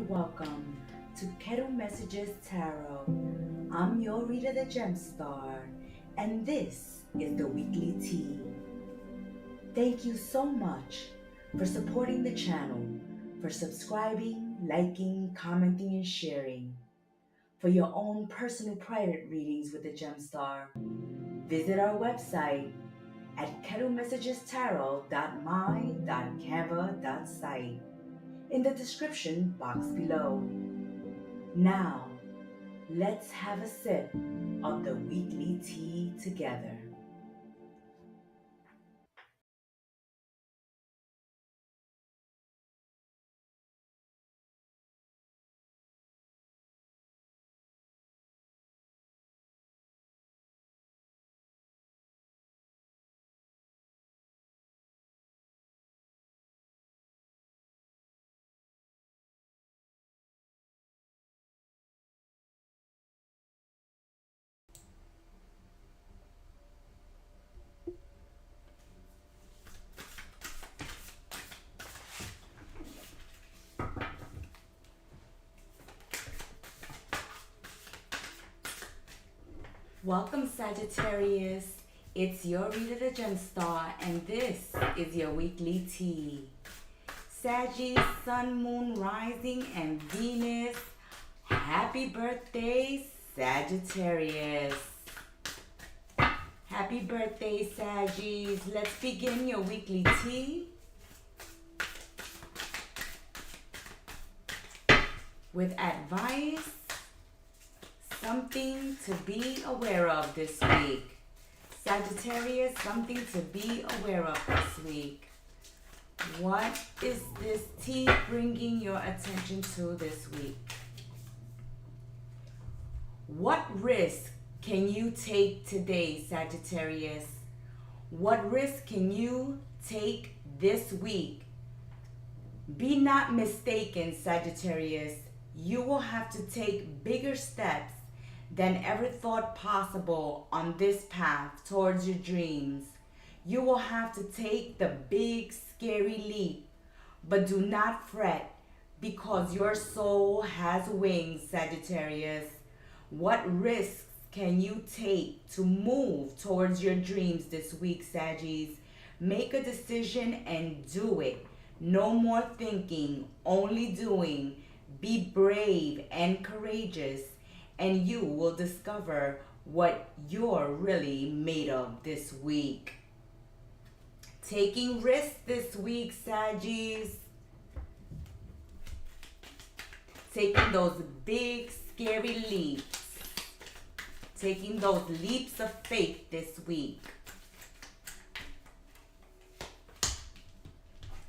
welcome to Kettle Messages Tarot. I'm your reader, the Gemstar, and this is the weekly tea. Thank you so much for supporting the channel, for subscribing, liking, commenting, and sharing. For your own personal private readings with the Gemstar, visit our website at kettlemessagestarot.my.canva.site in the description box below. Now, let's have a sip of the weekly tea together. Welcome, Sagittarius. It's your reader, the Gemstar, and this is your weekly tea. Sagittarius, Sun, Moon, Rising, and Venus. Happy birthday, Sagittarius. Happy birthday, Saggies. Let's begin your weekly tea with advice. Something to be aware of this week. Sagittarius, something to be aware of this week. What is this tea bringing your attention to this week? What risk can you take today, Sagittarius? What risk can you take this week? Be not mistaken, Sagittarius. You will have to take bigger steps than ever thought possible on this path towards your dreams. You will have to take the big, scary leap. But do not fret, because your soul has wings, Sagittarius. What risks can you take to move towards your dreams this week, Saggies? Make a decision and do it. No more thinking, only doing. Be brave and courageous, and you will discover what you're really made of this week. Taking risks this week, Saggies. Taking those big, scary leaps. Taking those leaps of faith this week.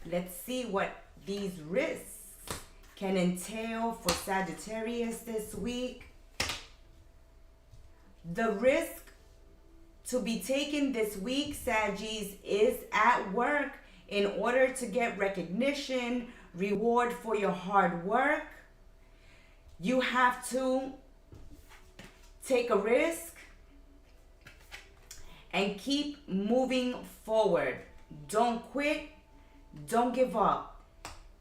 Let's see what these risks can entail for Sagittarius this week. The risk to be taken this week, Saggies, is at work in order to get recognition, reward for your hard work. You have to take a risk and keep moving forward. Don't quit. Don't give up.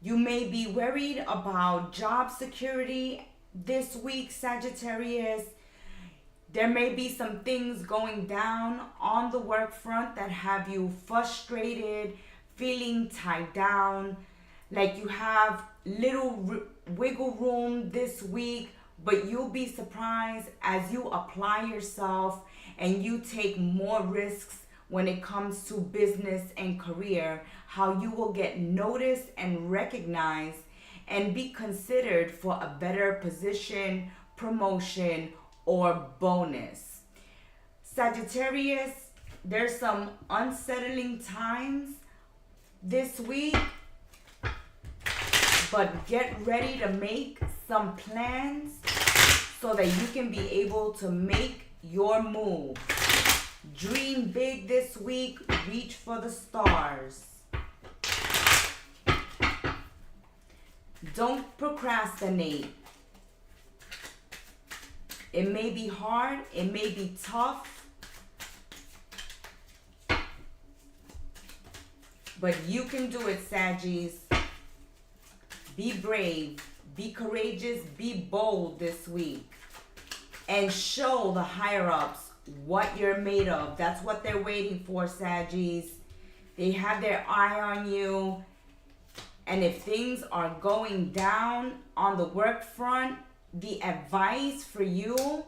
You may be worried about job security this week, Sagittarius. There may be some things going down on the work front that have you frustrated, feeling tied down, like you have little wiggle room this week, but you'll be surprised as you apply yourself and you take more risks when it comes to business and career, how you will get noticed and recognized and be considered for a better position, promotion, or bonus. Sagittarius, there's some unsettling times this week, but get ready to make some plans so that you can be able to make your move. Dream big this week, reach for the stars. Don't procrastinate. It may be hard, it may be tough, but you can do it, Saggies. Be brave, Be courageous, be bold this week, and show the higher-ups what you're made of. That's what they're waiting for, Saggies. They have their eye on you. And if things are going down on the work front, the advice for you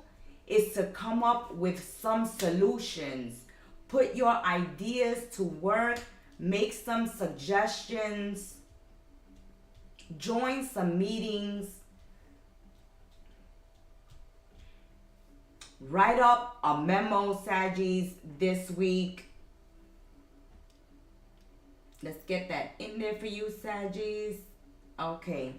is to come up with some solutions. Put your ideas to work. Make some suggestions. Join some meetings. Write up a memo, Saggies, this week. Let's get that in there for you, Saggies. Okay.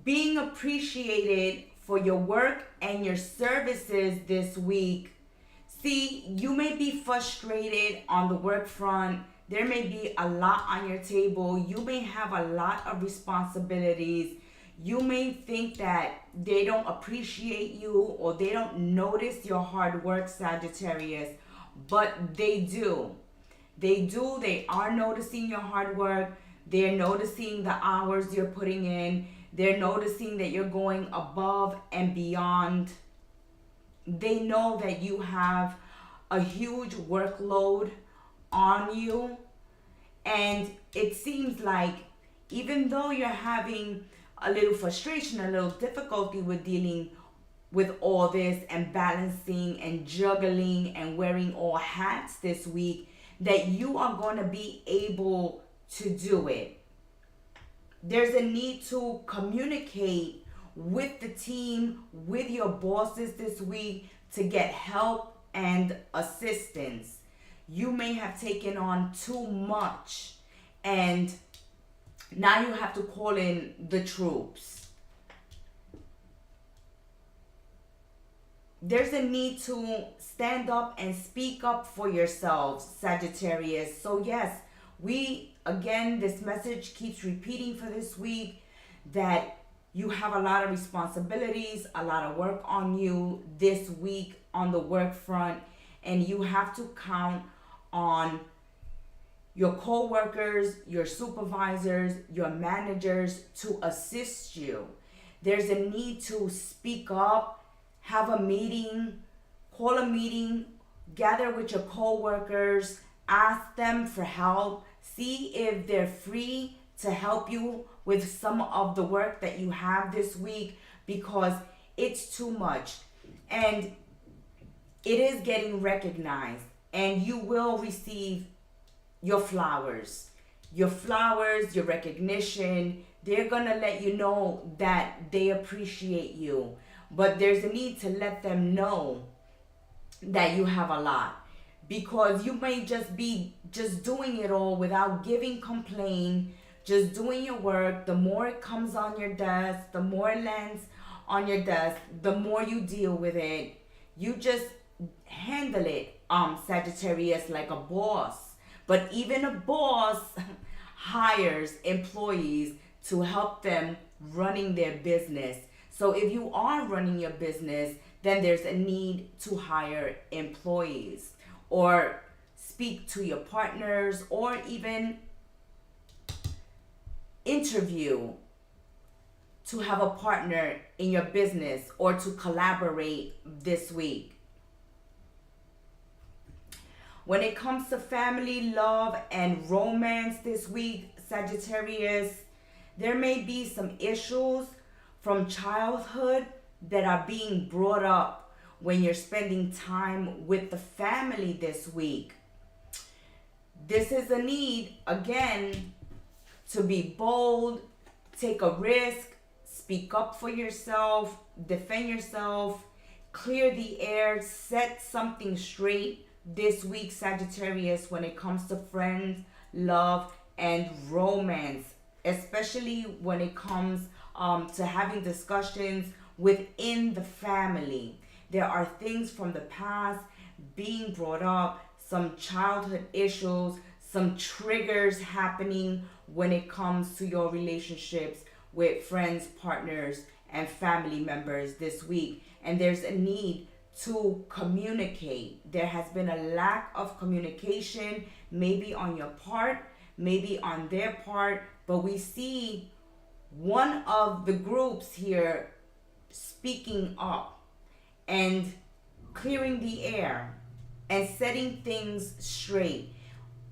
Being appreciated for your work and your services this week. See, you may be frustrated on the work front. There may be a lot on your table. You may have a lot of responsibilities. You may think that they don't appreciate you or they don't notice your hard work, Sagittarius, but they do. They do. They are noticing your hard work. They're noticing the hours you're putting in. They're noticing that you're going above and beyond. They know that you have a huge workload on you. And it seems like even though you're having a little frustration, a little difficulty with dealing with all this and balancing and juggling and wearing all hats this week, that you are going to be able to do it. There's a need to communicate with the team, with your bosses this week to get help and assistance. You may have taken on too much and now you have to call in the troops. There's a need to stand up and speak up for yourselves, Sagittarius. So yes, this message keeps repeating for this week that you have a lot of responsibilities, a lot of work on you this week on the work front, and you have to count on your co-workers, your supervisors, your managers to assist you. There's a need to speak up, have a meeting, call a meeting, gather with your co-workers, ask them for help, see if they're free to help you with some of the work that you have this week, because it's too much and it is getting recognized, and you will receive your flowers, your recognition. They're gonna let you know that they appreciate you, but there's a need to let them know that you have a lot, because you may just be doing it all without giving complaint, just doing your work. The more it comes on your desk, the more it lands on your desk, the more you deal with it. You just handle it, Sagittarius, like a boss. But even a boss hires employees to help them running their business. So if you are running your business, then there's a need to hire employees, or speak to your partners, or even interview to have a partner in your business or to collaborate this week. When it comes to family, love, and romance this week, Sagittarius, there may be some issues from childhood that are being brought up when you're spending time with the family this week. This is a need, again, to be bold, take a risk, speak up for yourself, defend yourself, clear the air, set something straight this week, Sagittarius, when it comes to friends, love, and romance, especially when it comes to having discussions within the family. There are things from the past being brought up, some childhood issues, some triggers happening when it comes to your relationships with friends, partners, and family members this week. And there's a need to communicate. There has been a lack of communication, maybe on your part, maybe on their part, but we see one of the groups here speaking up and clearing the air and setting things straight.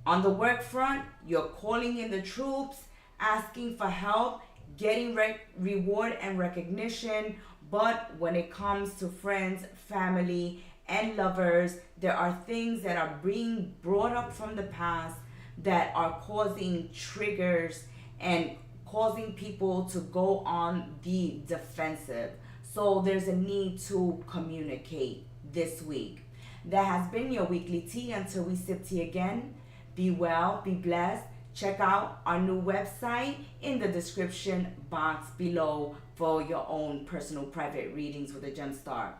On the work front, you're calling in the troops, asking for help, getting reward and recognition. But when it comes to friends, family, and lovers, there are things that are being brought up from the past that are causing triggers and causing people to go on the defensive. So there's a need to communicate this week. That has been your weekly tea. Until we sip tea again, be well, be blessed. Check out our new website in the description box below for your own personal private readings with a gem star.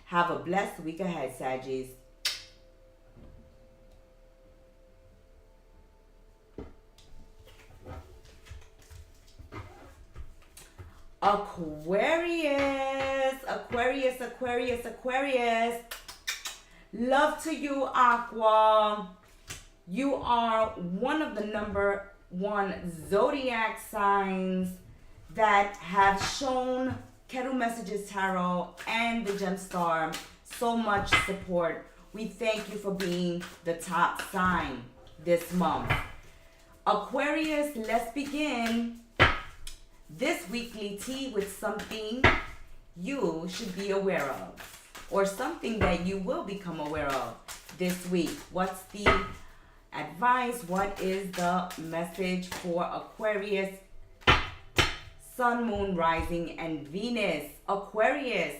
Have a blessed week ahead, Saggies. Aquarius, Aquarius, Aquarius, Aquarius. Love to you, Aqua. You are one of the number 1 zodiac signs that have shown Kettle Messages Tarot and the Gem Star so much support. We thank you for being the top sign this month. Aquarius, let's begin this weekly tea with something you should be aware of, or something that you will become aware of this week. What's the advice? What is the message for Aquarius, Sun, Moon, Rising, and Venus? Aquarius,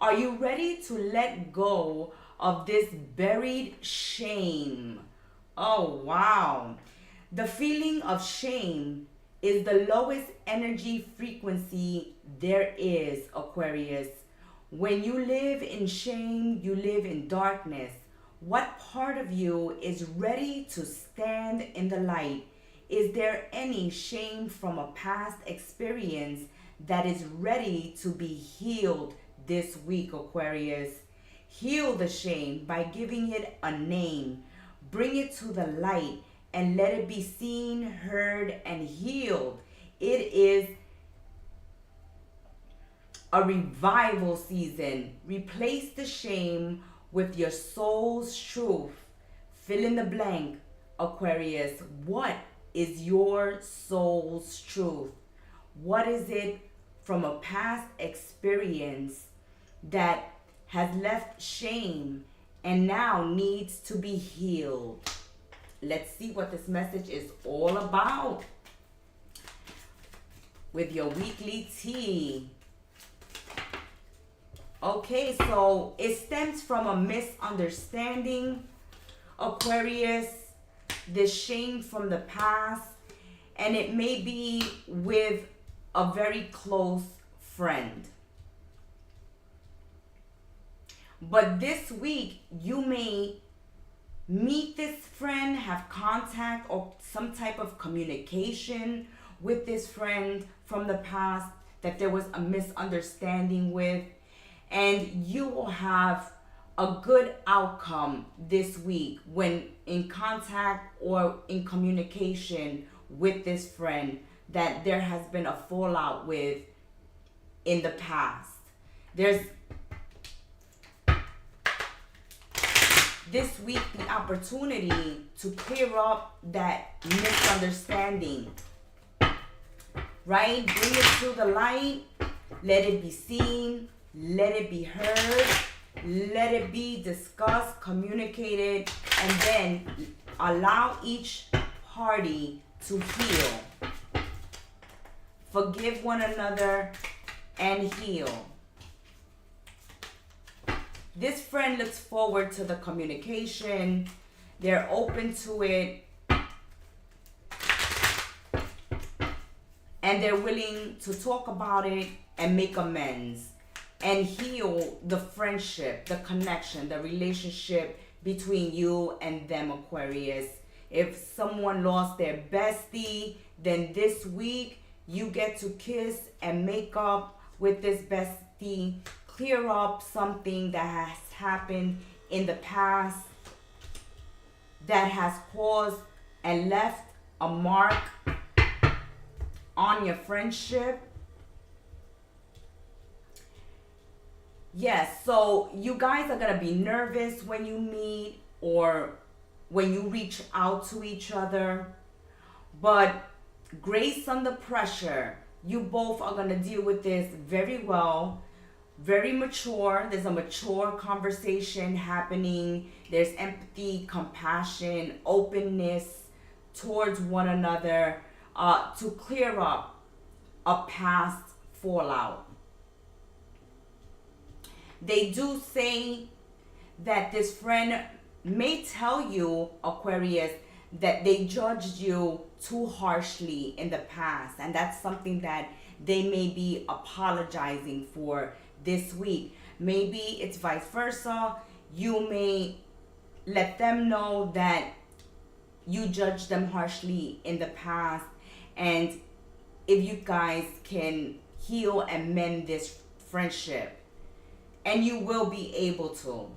are you ready to let go of this buried shame? Oh, wow. The feeling of shame is the lowest energy frequency there is, Aquarius. When you live in shame, you live in darkness. What part of you is ready to stand in the light? Is there any shame from a past experience that is ready to be healed this week, Aquarius? Heal the shame by giving it a name. Bring it to the light and let it be seen, heard, and healed. It is a revival season. Replace the shame with your soul's truth. Fill in the blank, Aquarius. What is your soul's truth? What is it from a past experience that has left shame and now needs to be healed? Let's see what this message is all about with your weekly tea. Okay, so it stems from a misunderstanding, Aquarius, this shame from the past, and it may be with a very close friend. But this week, you may meet this friend, have contact or some type of communication with this friend from the past that there was a misunderstanding with, and you will have a good outcome this week when in contact or in communication with this friend that there has been a fallout with in the past. There's this week the opportunity to clear up that misunderstanding, right? Bring it to the light, let it be seen, let it be heard, let it be discussed, communicated, and then allow each party to heal. Forgive one another and heal. This friend looks forward to the communication. They're open to it. And they're willing to talk about it and make amends and heal the friendship, the connection, the relationship between you and them, Aquarius. If someone lost their bestie, then this week you get to kiss and make up with this bestie, clear up something that has happened in the past that has caused and left a mark on your friendship. Yes, so you guys are going to be nervous when you meet or when you reach out to each other. But grace under pressure. You both are going to deal with this very well. Very mature. There's a mature conversation happening. There's empathy, compassion, openness towards one another to clear up a past fallout. They do say that this friend may tell you, Aquarius, that they judged you too harshly in the past. And that's something that they may be apologizing for this week. Maybe it's vice versa. You may let them know that you judged them harshly in the past. And if you guys can heal and mend this friendship, and you will be able to.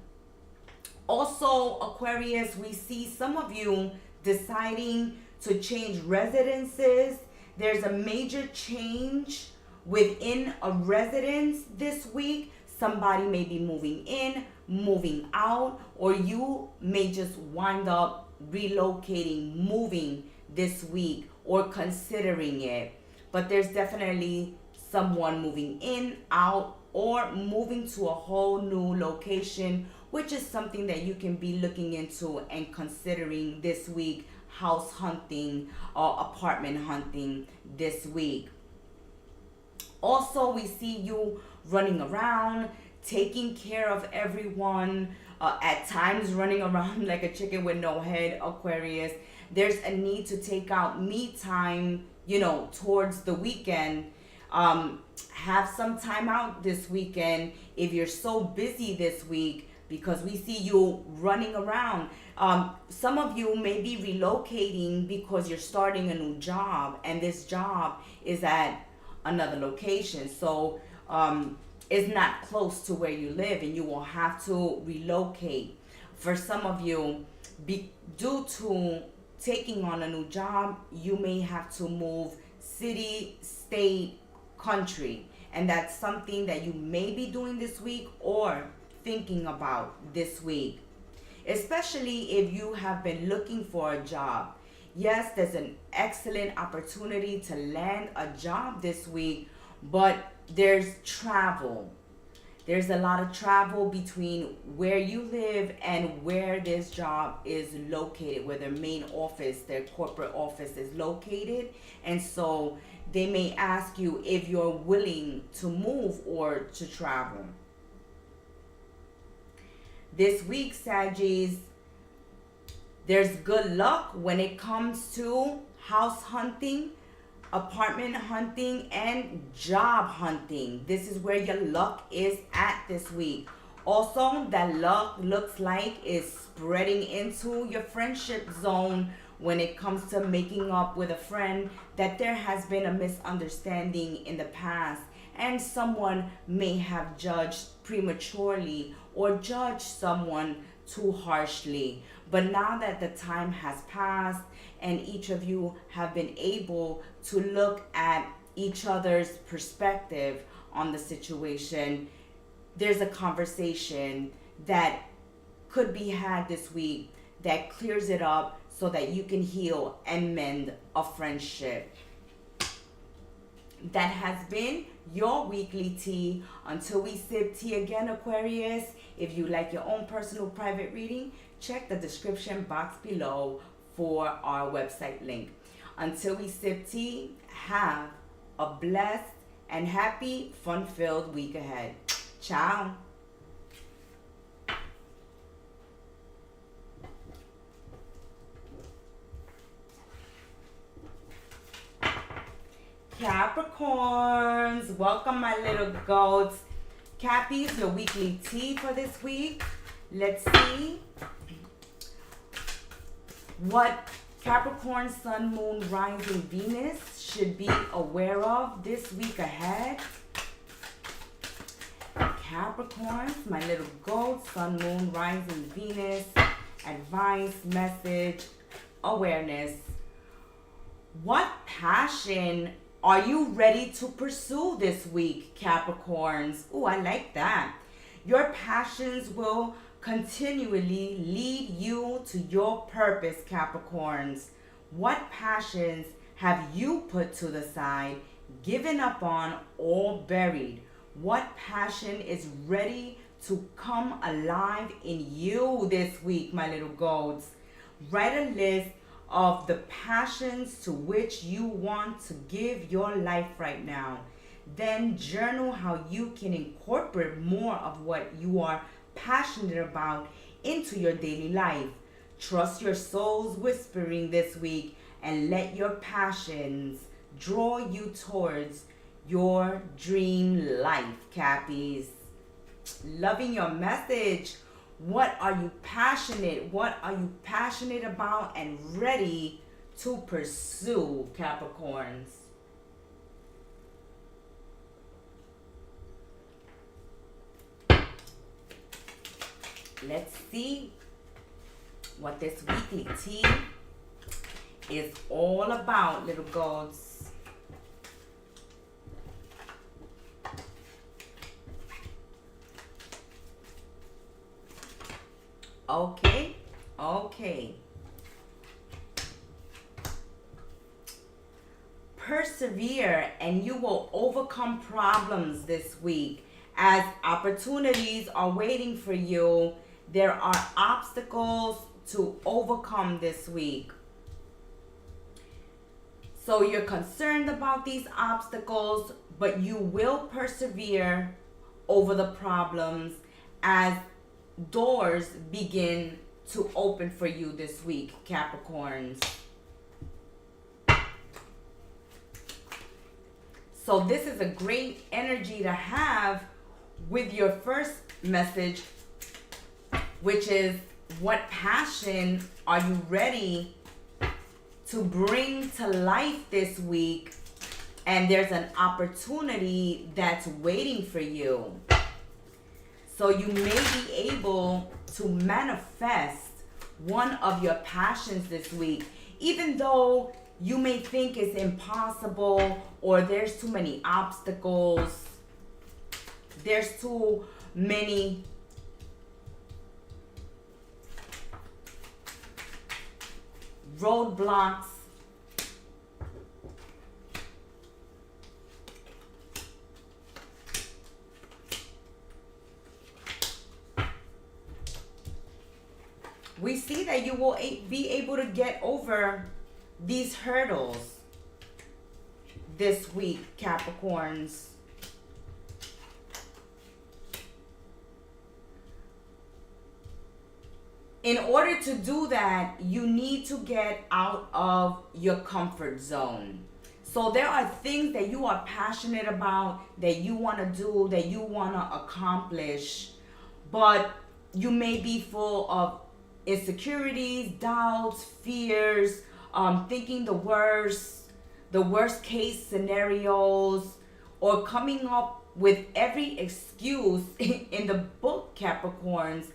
Also, Aquarius, we see some of you deciding to change residences. There's a major change within a residence this week. Somebody may be moving in, moving out, or you may just wind up relocating, moving this week, or considering it. But there's definitely someone moving in, out, or moving to a whole new location, which is something that you can be looking into and considering this week. House hunting or apartment hunting this week. Also, we see you running around, taking care of everyone, at times running around like a chicken with no head, Aquarius. There's a need to take out me time, towards the weekend. Have some time out this weekend if you're so busy this week, because we see you running around. Some of you may be relocating because you're starting a new job, and this job is at another location. So it's not close to where you live, and you will have to relocate. For some of you, due to taking on a new job, you may have to move city, state, country, and that's something that you may be doing this week or thinking about this week, especially if you have been looking for a job. Yes, there's an excellent opportunity to land a job this week, but there's travel. There's a lot of travel between where you live and where this job is located, where their main office, their corporate office is located. And so they may ask you if you're willing to move or to travel. This week, Saggies, there's good luck when it comes to house hunting, apartment hunting, and job hunting. This is where your luck is at this week. Also, that luck looks like is spreading into your friendship zone when it comes to making up with a friend that there has been a misunderstanding in the past, and someone may have judged prematurely or judged someone too harshly. But now that the time has passed and each of you have been able to look at each other's perspective on the situation, there's a conversation that could be had this week that clears it up so that you can heal and mend a friendship. That has been your weekly tea. Until we sip tea again, Aquarius, if you like your own personal private reading, check the description box below for our website link. Until we sip tea, have a blessed and happy, fun-filled week ahead. Ciao. Capricorns, welcome my little goats. Cappies, your weekly tea for this week. Let's see what Capricorn, Sun, Moon, Rising, Venus should be aware of this week ahead. Capricorns, my little goats, Sun, Moon, Rising, Venus, advice, message, awareness. What passion Are you ready to pursue this week, Capricorns? Ooh, I like that. Your passions will continually lead you to your purpose, Capricorns. What passions have you put to the side, given up on, or buried? What passion is ready to come alive in you this week, my little goats? Write a list of the passions to which you want to give your life right now. Then journal how you can incorporate more of what you are passionate about into your daily life. Trust your soul's whispering this week and let your passions draw you towards your dream life, Cappies. Loving your message. What are you passionate? What are you passionate about and ready to pursue, Capricorns? Let's see what this weekly tea is all about, little gods. Okay. Persevere and you will overcome problems this week as opportunities are waiting for you. There are obstacles to overcome this week. So you're concerned about these obstacles, but you will persevere over the problems as doors begin to open for you this week, Capricorns. So this is a great energy to have with your first message, which is what passion are you ready to bring to life this week? And there's an opportunity that's waiting for you. So you may be able to manifest one of your passions this week, even though you may think it's impossible or there's too many obstacles, there's too many roadblocks. We see that you will be able to get over these hurdles this week, Capricorns. In order to do that, you need to get out of your comfort zone. So there are things that you are passionate about, that you want to do, that you want to accomplish, but you may be full of insecurities, doubts, fears, thinking the worst case scenarios, or coming up with every excuse in the book, Capricorns,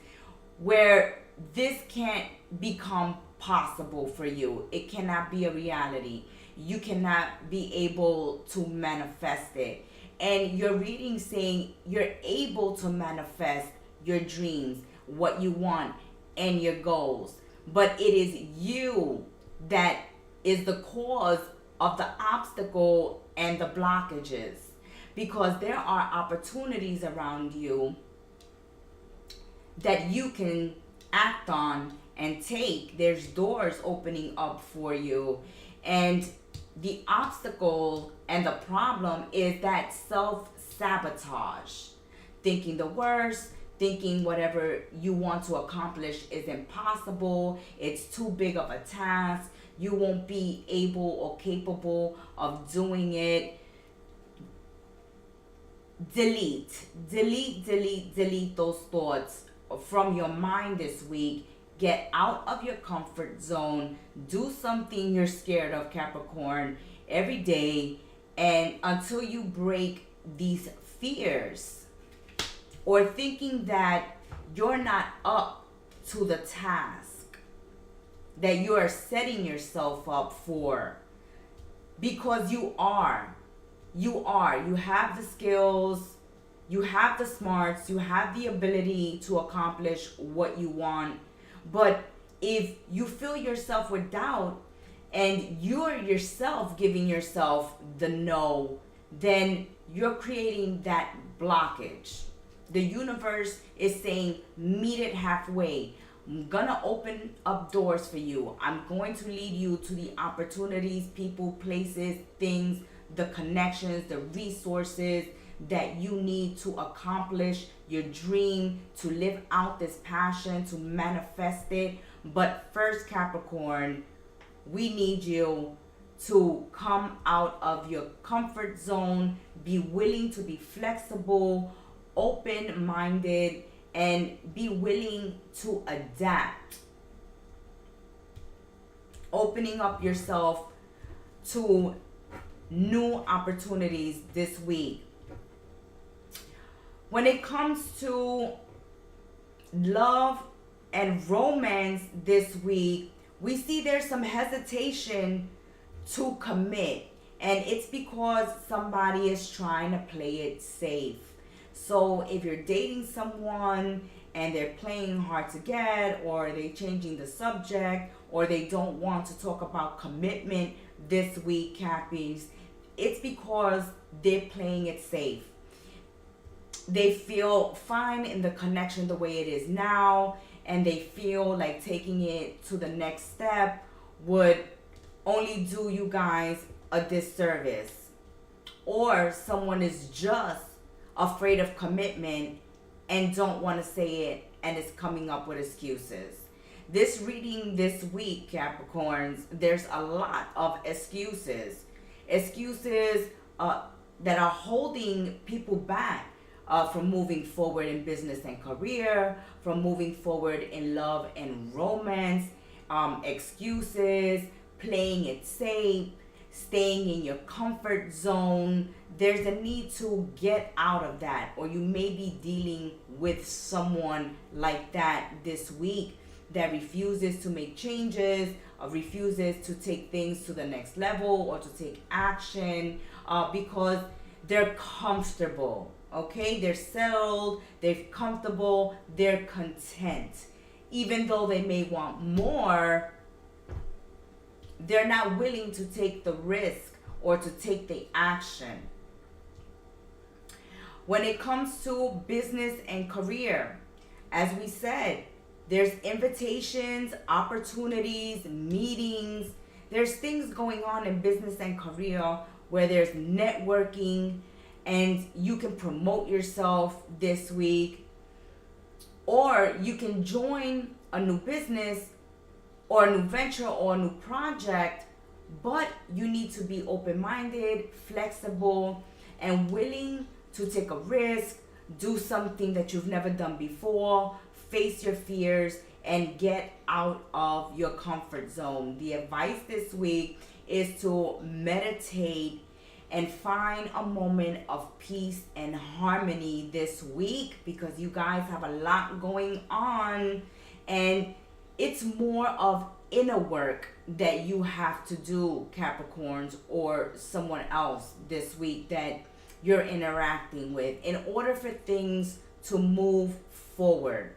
where this can't become possible for you. It cannot be a reality. You cannot be able to manifest it. And your reading saying you're able to manifest your dreams, what you want, and your goals. But it is you that is the cause of the obstacle and the blockages. Because there are opportunities around you that you can act on and take. There's doors opening up for you. And the obstacle and the problem is that self-sabotage. Thinking the worst, thinking whatever you want to accomplish is impossible. It's too big of a task. You won't be able or capable of doing it. Delete those thoughts from your mind this week. Get out of your comfort zone. Do something you're scared of, Capricorn, every day, and until you break these fears or thinking that you're not up to the task that you are setting yourself up for, because you are. You have the skills, you have the smarts, you have the ability to accomplish what you want. But if you fill yourself with doubt and you're yourself giving yourself the no, then you're creating that blockage. The universe is saying, meet it halfway. I'm gonna open up doors for you. I'm going to lead you to the opportunities, people, places, things, the connections, the resources that you need to accomplish your dream, to live out this passion, to manifest it. But first, Capricorn, we need you to come out of your comfort zone, be willing to be flexible, open-minded, and be willing to adapt. Opening up yourself to new opportunities this week. When it comes to love and romance this week, we see there's some hesitation to commit, and it's because somebody is trying to play it safe. So if you're dating someone and they're playing hard to get, or they're changing the subject, or they don't want to talk about commitment this week, Cappies, it's because they're playing it safe. They feel fine in the connection the way it is now, and they feel like taking it to the next step would only do you guys a disservice. Or someone is just afraid of commitment and don't want to say it and is coming up with excuses. This reading this week, Capricorns, there's a lot of excuses. Excuses that are holding people back from moving forward in business and career, from moving forward in love and romance. Excuses, playing it safe, staying in your comfort zone. There's a need to get out of that, or you may be dealing with someone like that this week that refuses to make changes, or refuses to take things to the next level or to take action because they're comfortable. Okay, they're settled, they're comfortable, they're content. Even though they may want more, they're not willing to take the risk or to take the action. When it comes to business and career, as we said, there's invitations, opportunities, meetings. There's things going on in business and career where there's networking, and you can promote yourself this week, or you can join a new business or a new venture or a new project, but you need to be open-minded, flexible, and willing to take a risk, do something that you've never done before, face your fears, and get out of your comfort zone. The advice this week is to meditate and find a moment of peace and harmony this week, because you guys have a lot going on, and it's more of inner work that you have to do, Capricorns, or someone else this week that you're interacting with, in order for things to move forward.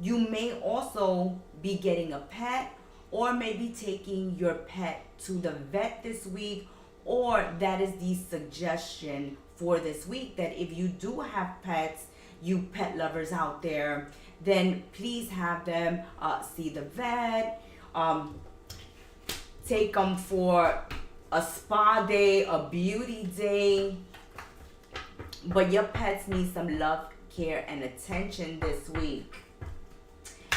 You may also be getting a pet, or maybe taking your pet to the vet this week, or that is the suggestion for this week, that if you do have pets, you pet lovers out there, then please have them see the vet, take them for a spa day, a beauty day. But your pets need some love, care, and attention this week.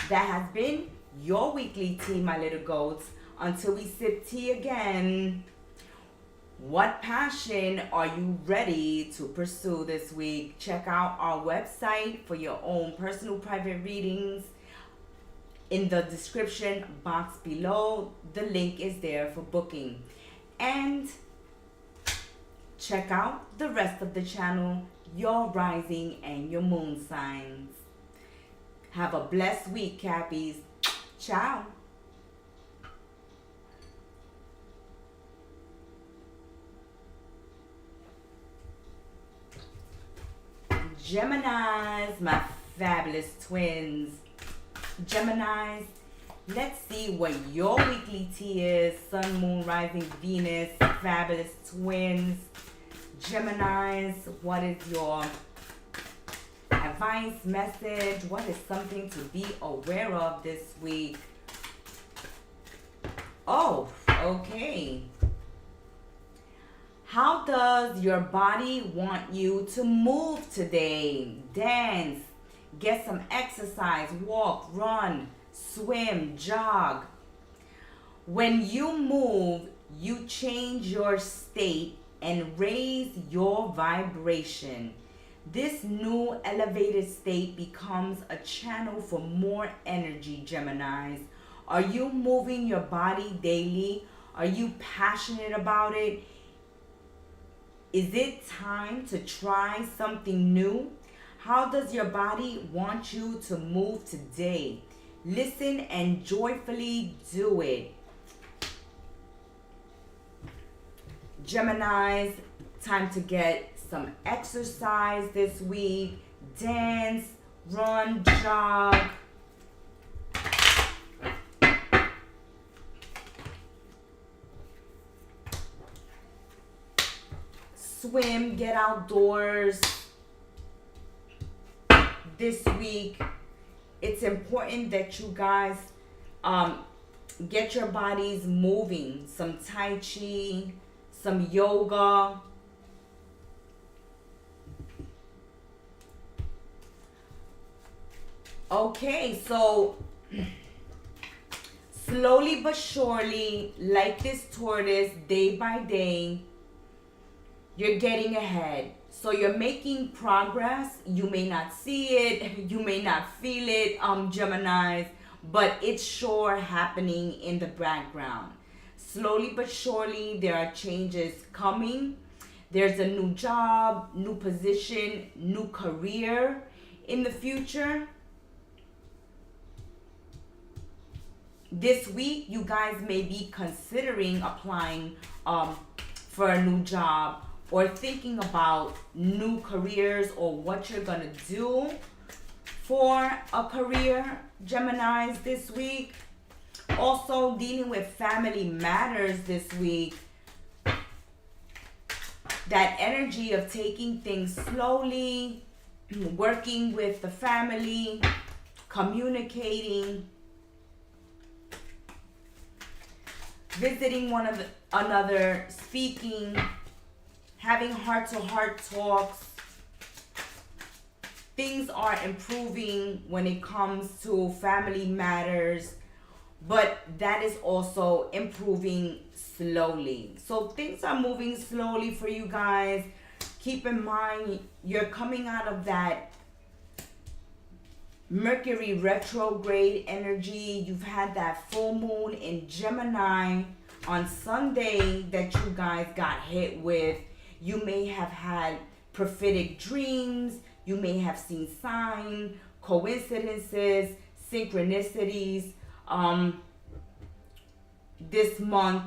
That has been your weekly tea, my little goats. Until we sip tea again, what passion are you ready to pursue this week? Check out our website for your own personal private readings. In the description box below, the link is there for booking. And check out the rest of the channel, your rising and your moon signs. Have a blessed week, Cappies. Ciao. Geminis, my fabulous twins. Geminis, let's see what your weekly tea is. Sun, Moon, Rising, Venus, fabulous twins. Geminis, what is your advice, message? What is something to be aware of this week? Oh, okay. How does your body want you to move today? Dance, get some exercise, walk, run, swim, jog. When you move, you change your state and raise your vibration. This new elevated state becomes a channel for more energy, Geminis. Are you moving your body daily? Are you passionate about it? Is it time to try something new? How does your body want you to move today? Listen and joyfully do it. Geminis, time to get some exercise this week. Dance, run, jog. Swim, get outdoors. This week, it's important that you guys get your bodies moving. Some Tai Chi, some yoga. Okay, so slowly but surely, like this tortoise, day by day, you're getting ahead. So you're making progress. You may not see it, you may not feel it, Geminis, but it's sure happening in the background. Slowly but surely, there are changes coming. There's a new job, new position, new career in the future. This week, you guys may be considering applying for a new job or thinking about new careers or what you're gonna do for a career, Geminis, this week. Also dealing with family matters this week. That energy of taking things slowly, working with the family, communicating, visiting one another, speaking, having heart-to-heart talks. Things are improving when it comes to family matters, but that is also improving slowly. So things are moving slowly for you guys. Keep in mind, you're coming out of that Mercury retrograde energy. You've had that full moon in Gemini on Sunday that you guys got hit with. You may have had prophetic dreams. You may have seen signs, coincidences, synchronicities. This month,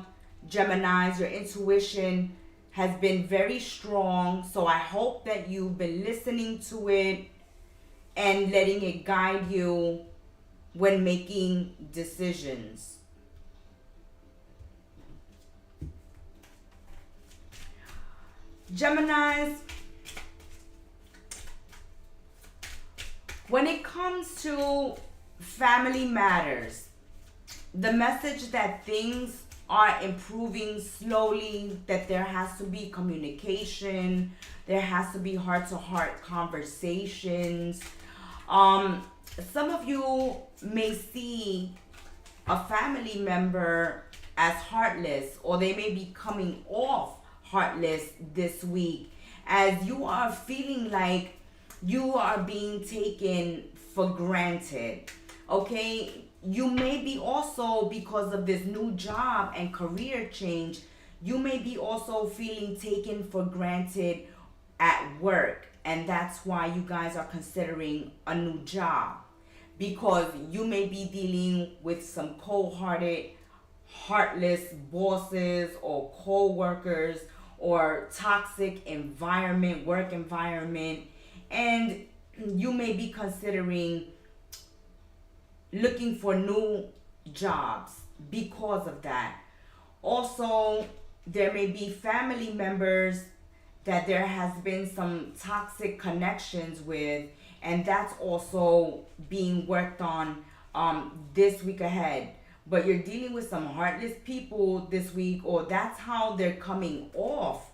Geminis, your intuition has been very strong. So I hope that you've been listening to it and letting it guide you when making decisions. Geminis, when it comes to family matters, the message that things are improving slowly, that there has to be communication, there has to be heart-to-heart conversations. Some of you may see a family member as heartless, or they may be coming off heartless this week, as you are feeling like you are being taken for granted. Okay, you may be also, because of this new job and career change, you may be also feeling taken for granted at work, and that's why you guys are considering a new job, because you may be dealing with some cold-hearted, heartless bosses or co-workers or toxic environment, work environment, And you may be considering looking for new jobs because of that. Also, there may be family members that there has been some toxic connections with, and that's also being worked on this week ahead. But you're dealing with some heartless people this week, or that's how they're coming off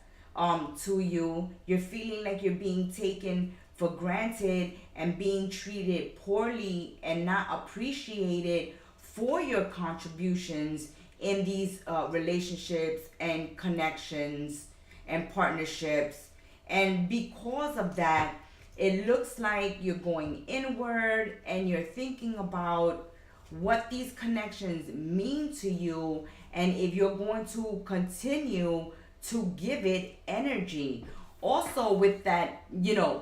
to you. You're feeling like you're being taken for granted and being treated poorly and not appreciated for your contributions in these relationships and connections and partnerships. And because of that, it looks like you're going inward and you're thinking about what these connections mean to you, and if you're going to continue to give it energy. Also, with that,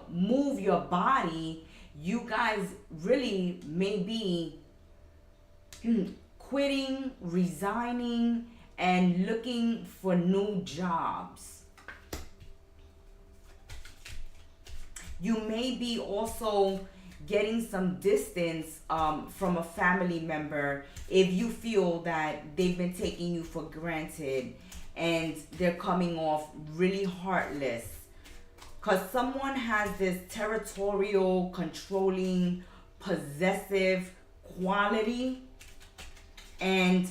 move your body, you guys really may be quitting, resigning, and looking for new jobs. You may be also getting some distance from a family member if you feel that they've been taking you for granted and they're coming off really heartless. Because someone has this territorial, controlling, possessive quality, and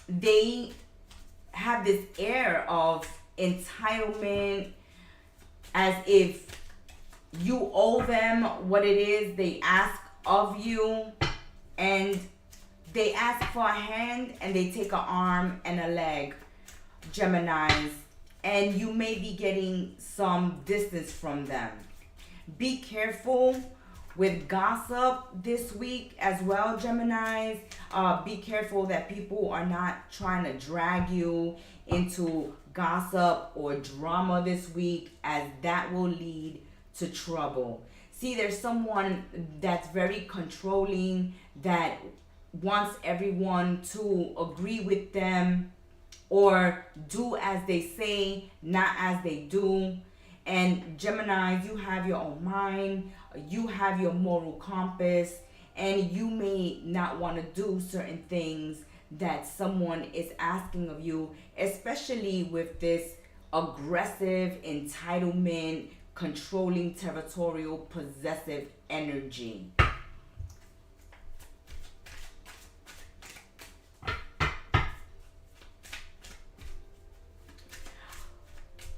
they have this air of entitlement, as if you owe them what it is they ask of you, and they ask for a hand and they take an arm and a leg, Geminis, and you may be getting some distance from them. Be careful with gossip this week as well, Geminis. Be careful that people are not trying to drag you into gossip or drama this week, as that will lead to trouble. See, there's someone that's very controlling, that wants everyone to agree with them or do as they say, not as they do. And Gemini, you have your own mind, you have your moral compass, and you may not want to do certain things that someone is asking of you, especially with this aggressive, entitlement, controlling, territorial, possessive energy.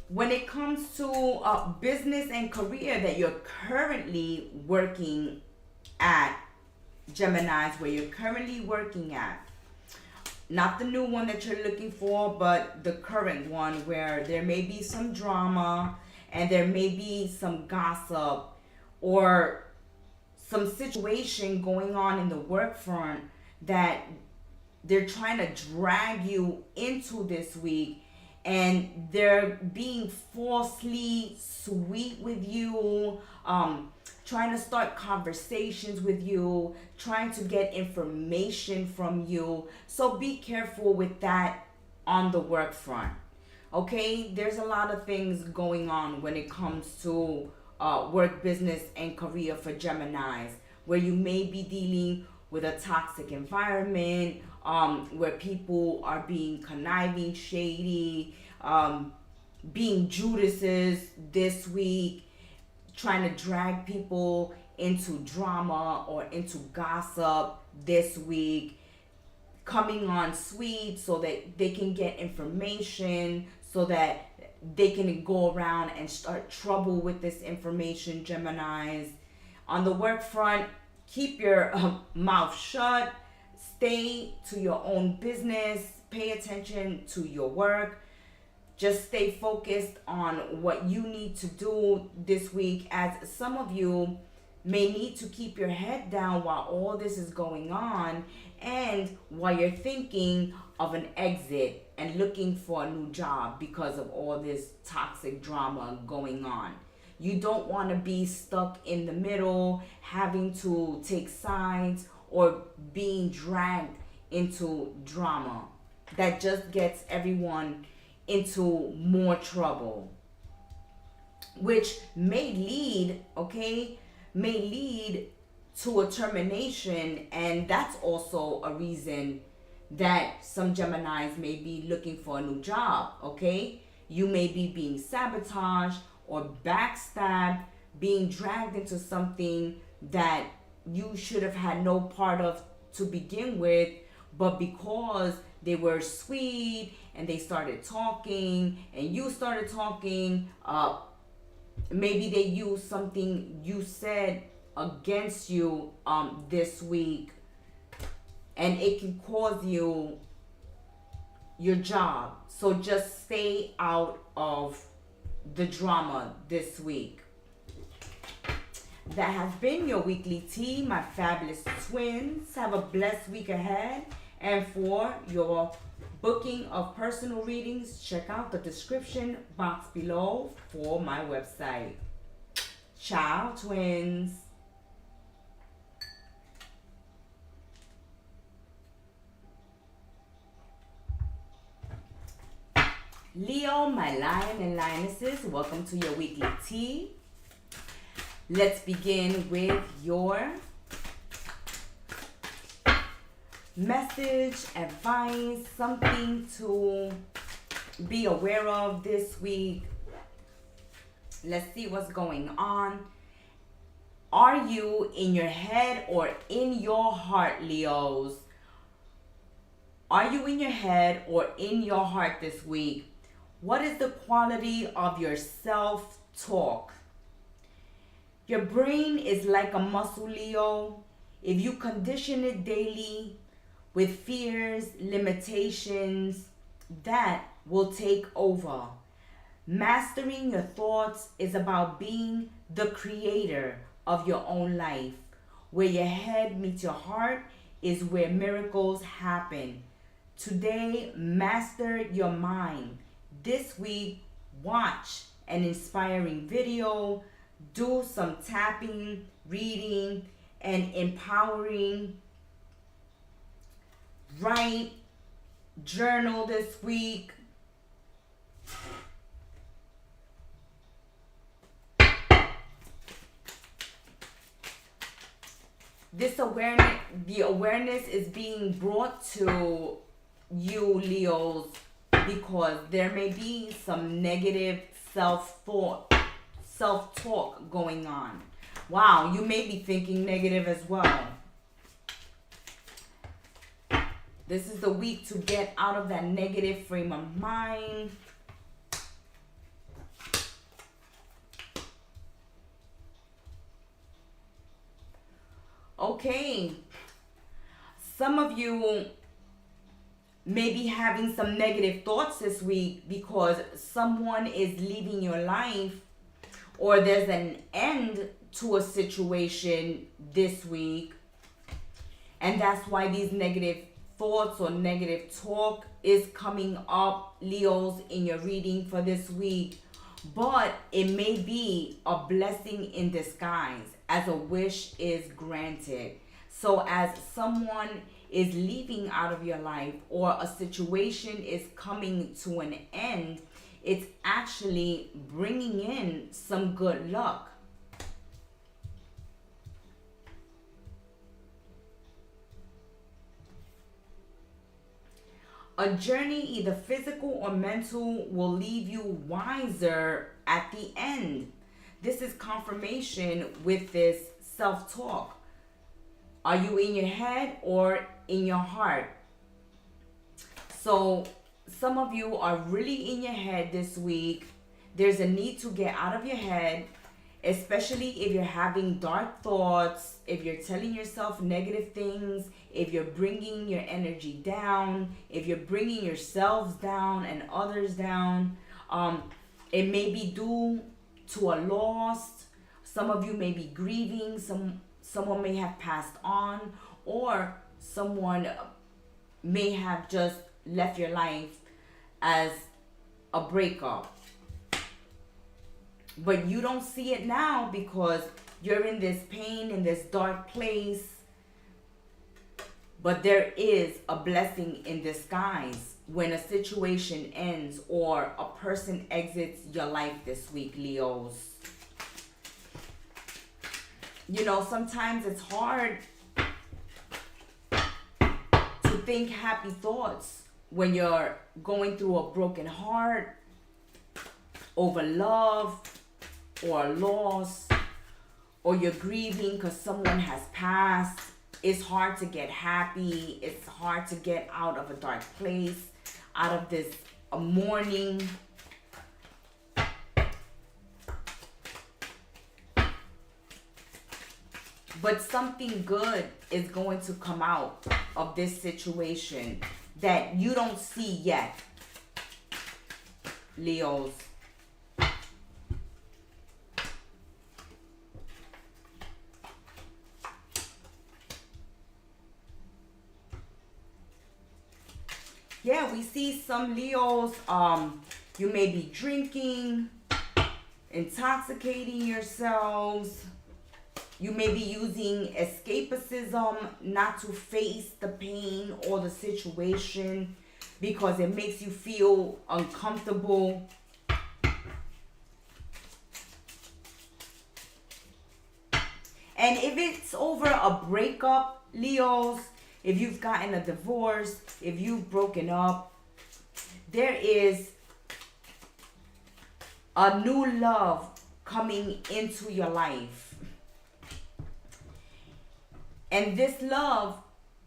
When it comes to business and career that you're currently working at, Geminis, where you're currently working at, not the new one that you're looking for, but the current one, where there may be some drama and there may be some gossip or some situation going on in the work front that they're trying to drag you into this week, and they're being falsely sweet with you, trying to start conversations with you, trying to get information from you. So be careful with that on the work front. Okay, there's a lot of things going on when it comes to work, business, and career for Geminis, where you may be dealing with a toxic environment, where people are being conniving, shady, being Judases this week, trying to drag people into drama or into gossip this week, coming on sweet so that they can get information, so that they can go around and start trouble with this information, Geminis. On the work front, keep your mouth shut, stay to your own business, pay attention to your work. Just stay focused on what you need to do this week, as some of you may need to keep your head down while all this is going on, and while you're thinking of an exit and looking for a new job because of all this toxic drama going on. You don't want to be stuck in the middle, having to take sides, or being dragged into drama that just gets everyone into more trouble. which may lead, okay, may lead to a termination. And that's also a reason that some Geminis may be looking for a new job, okay? You may be being sabotaged or backstabbed, being dragged into something that you should have had no part of to begin with, but because they were sweet and they started talking and you started talking, maybe they used something you said against you this week, and it can cause you your job. So just stay out of the drama this week. That has been your weekly tea, my fabulous twins. Have a blessed week ahead. And for your booking of personal readings, check out the description box below for my website. Ciao, twins. Leo, my lion and lionesses, welcome to your weekly tea. Let's begin with your message, advice, something to be aware of this week. Let's see what's going on. Are you in your head or in your heart, Leos? Are you in your head or in your heart this week? What is the quality of your self-talk? Your brain is like a muscle, Leo. If you condition it daily with fears, limitations, that will take over. Mastering your thoughts is about being the creator of your own life. Where your head meets your heart is where miracles happen. Today, master your mind. This week, watch an inspiring video, do some tapping, reading, and empowering. Write, journal this week. This awareness, the awareness is being brought to you, Leos, because there may be some negative self-talk going on. Wow, you may be thinking negative as well. This is the week to get out of that negative frame of mind. Okay, some of you may be having some negative thoughts this week because someone is leaving your life, or there's an end to a situation this week, and that's why these negative thoughts or negative talk is coming up, Leos, in your reading for this week. But it may be a blessing in disguise as a wish is granted. So as someone is leaving out of your life or a situation is coming to an end, it's actually bringing in some good luck. A journey, either physical or mental, will leave you wiser at the end. This is confirmation with this self-talk. Are you in your head or in your heart? So some of you are really in your head this week. There's a need to get out of your head, especially if you're having dark thoughts, if you're telling yourself negative things, if you're bringing your energy down, if you're bringing yourselves down and others down. It may be due to a loss. Some of you may be grieving. Someone may have passed on, or someone may have just left your life as a breakup. But you don't see it now because you're in this pain, in this dark place. But there is a blessing in disguise. when a situation ends or a person exits your life this week, Leos. You know, sometimes it's hard to think happy thoughts when you're going through a broken heart over love or loss, or you're grieving because someone has passed. It's hard to get happy. It's hard to get out of a dark place, out of this mourning. But something good is going to come out of this situation that you don't see yet, Leos. Yeah, we see some Leos, you may be drinking, intoxicating yourselves. You may be using escapism not to face the pain or the situation because it makes you feel uncomfortable. And if it's over a breakup, Leos, if you've gotten a divorce, if you've broken up, there is a new love coming into your life. And this love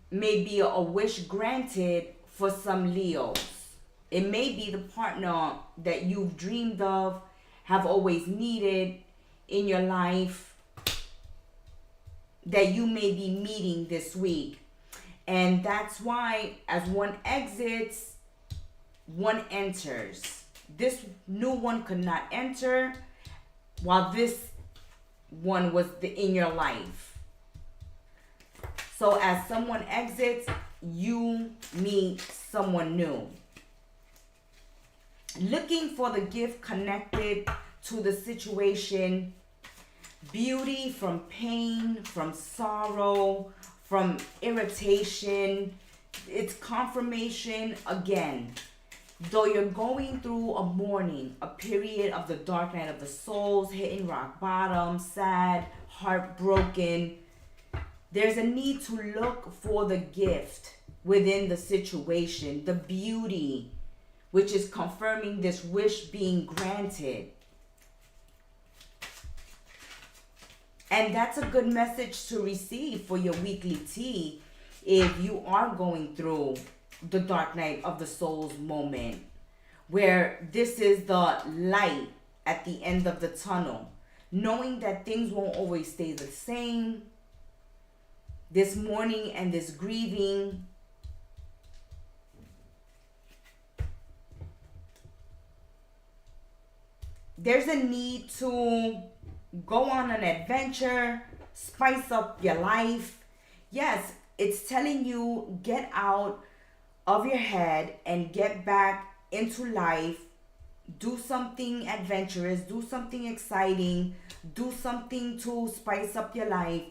may be a wish granted for some Leos. It may be the partner that you've dreamed of, have always needed in your life, that you may be meeting this week. And that's why as one exits, one enters. This new one could not enter while this one was in your life. So as someone exits, you meet someone new. Looking for the gift connected to the situation. Beauty from pain, from sorrow, from irritation. It's confirmation again. Though you're going through a mourning, a period of the dark night of the souls, hitting rock bottom, sad, heartbroken, there's a need to look for the gift within the situation, the beauty, which is confirming this wish being granted. And that's a good message to receive for your weekly tea if you are going through the dark night of the soul's moment, where this is the light at the end of the tunnel, knowing that things won't always stay the same. This mourning and this grieving, there's a need to go on an adventure, spice up your life. Yes, it's telling you get out of your head and get back into life. Do something adventurous, do something exciting, do something to spice up your life.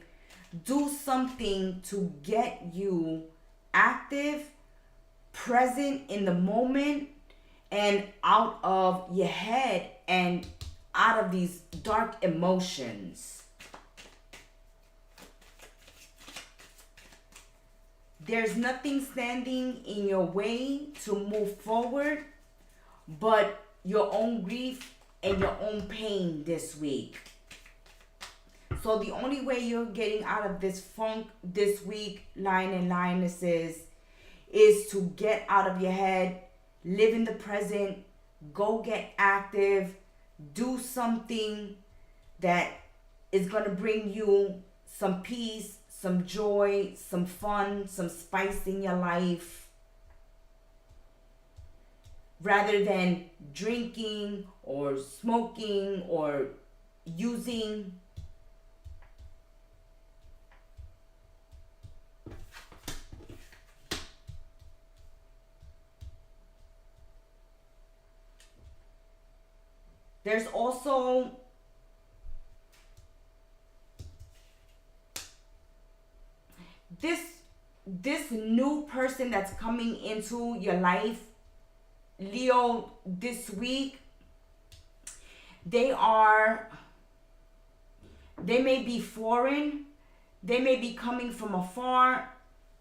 Do something to get you active, present in the moment, and out of your head and out of these dark emotions. There's nothing standing in your way to move forward but your own grief and your own pain this week. So the only way you're getting out of this funk this week, lion and lionesses, is to get out of your head, live in the present, go get active, do something that is going to bring you some peace, some joy, some fun, some spice in your life, rather than drinking or smoking or using. There's also this new person that's coming into your life Leo, this week, they may be foreign, they may be coming from afar,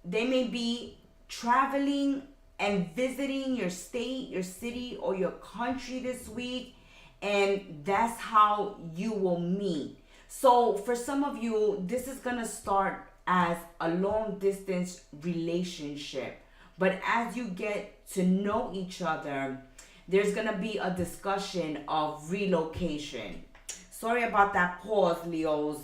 they may be traveling and visiting your state, your city, or your country this week, and that's how you will meet. So for some of you, this is gonna start as a long distance relationship, but as you get to know each other, there's gonna be a discussion of relocation. Sorry about that pause, Leos.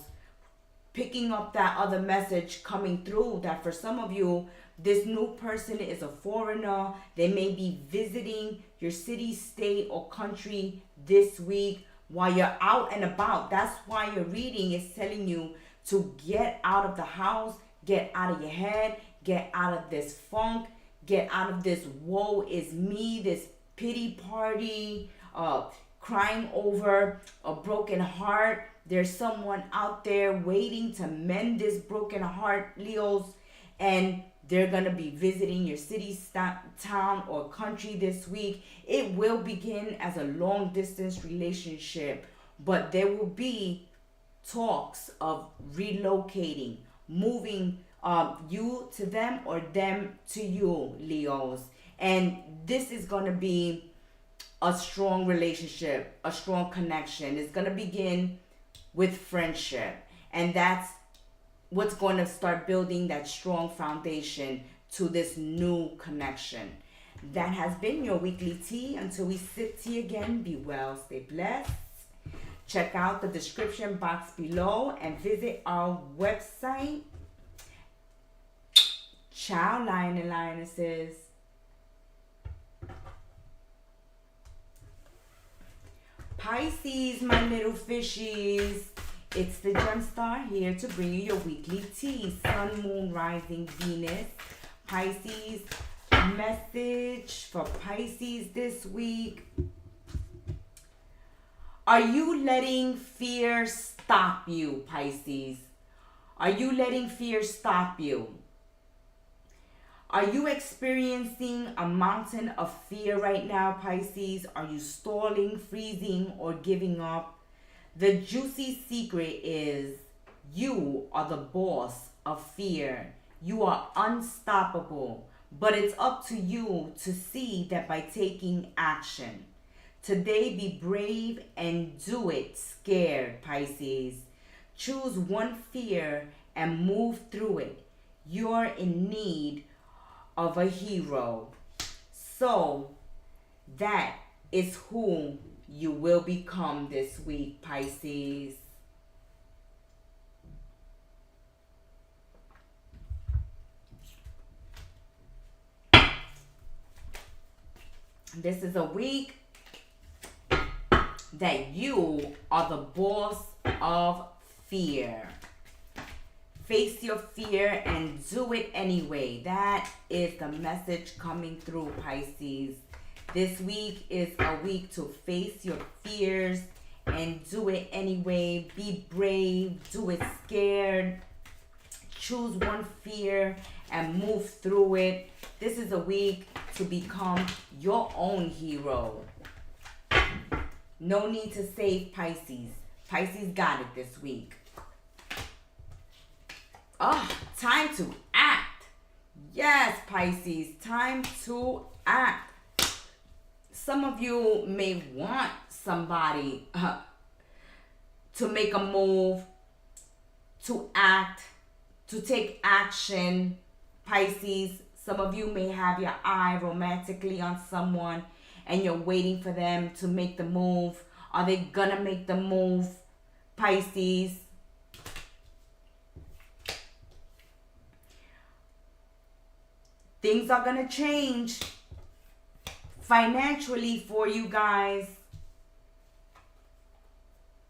Picking up that other message coming through, that for some of you, this new person is a foreigner. They may be visiting your city, state, or country this week while you're out and about. That's why your reading is telling you to get out of the house, get out of your head, get out of this funk, get out of this woe is me, this pity party, crying over a broken heart. There's someone out there waiting to mend this broken heart, Leos, and they're going to be visiting your city, town, or country this week. It will begin as a long distance relationship, but there will be talks of relocating, moving you to them or them to you, Leos. And this is going to be a strong relationship, a strong connection. It's going to begin with friendship, and that's what's going to start building that strong foundation to this new connection. That has been your weekly tea. Until we sip tea again, be well, stay blessed. Check out the description box below and visit our website. Ciao, lion and lionesses. Pisces, my little fishies. It's the Gem Star here to bring you your weekly tea. Sun, Moon, Rising, Venus. Pisces, message for Pisces this week. Are you letting fear stop you, Pisces? Are you letting fear stop you? Are you experiencing a mountain of fear right now, Pisces? Are you stalling, freezing, or giving up? The juicy secret is you are the boss of fear. You are unstoppable, but it's up to you to see that by taking action. Today, be brave and do it scared, Pisces. Choose one fear and move through it. You're in need of a hero. So that is who you will become this week, Pisces. This is a week that you are the boss of fear. Face your fear and do it anyway. That is the message coming through, Pisces. This week is a week to face your fears and do it anyway. Be brave. Do it scared. Choose one fear and move through it. This is a week to become your own hero. No need to save Pisces. Pisces got it this week. Time to act. Yes, Pisces, time to act. Some of you may want somebody to make a move, to act, to take action. Pisces, some of you may have your eye romantically on someone and you're waiting for them to make the move. Are they gonna make the move, Pisces? Things are gonna change financially for you guys.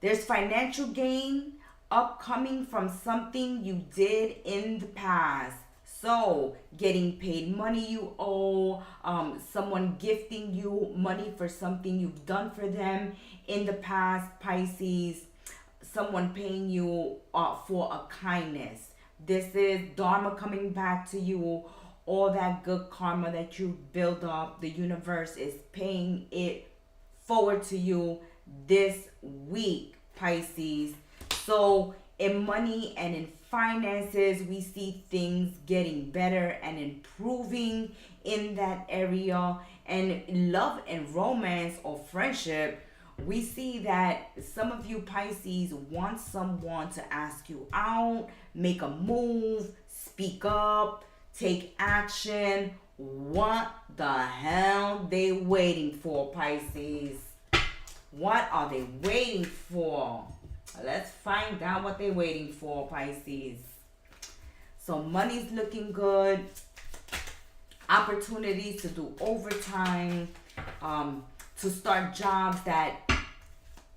There's financial gain upcoming from something you did in the past. So, getting paid money you owe, someone gifting you money for something you've done for them in the past, Pisces. Someone paying you for a kindness. This is Dharma coming back to you, all that good karma that you build up, the universe is paying it forward to you this week, Pisces. So in money and in finances, we see things getting better and improving in that area. And love and romance or friendship, we see that some of you Pisces want someone to ask you out, make a move, speak up, take action. What the hell they waiting for, Pisces? What are they waiting for? Let's find out what they're waiting for, Pisces. So money's looking good. Opportunities to do overtime, to start jobs that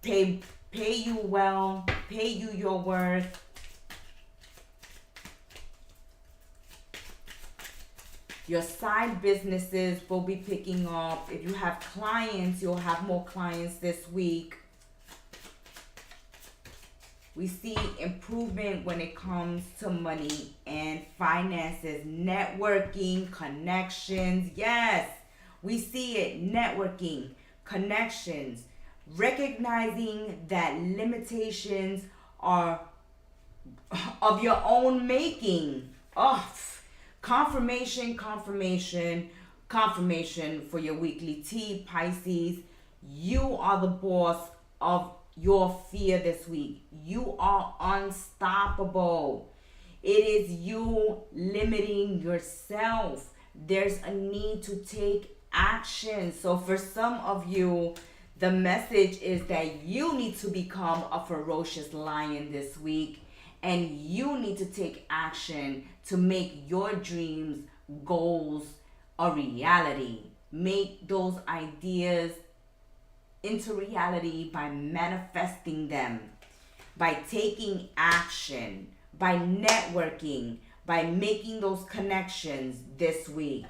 pay you well, pay you your worth. Your side businesses will be picking up. If you have clients, you'll have more clients this week. We see improvement when it comes to money and finances, networking, connections. Yes, we see it. Networking, connections, recognizing that limitations are of your own making. Oh, confirmation for your weekly tea, Pisces. You are the boss of your fear this week. You are unstoppable. It is you limiting yourself. There's a need to take action. So for some of you, the message is that you need to become a ferocious lion this week, and you need to take action to make your dreams, goals a reality. Make those ideas into reality by manifesting them, by taking action, by networking, by making those connections this week.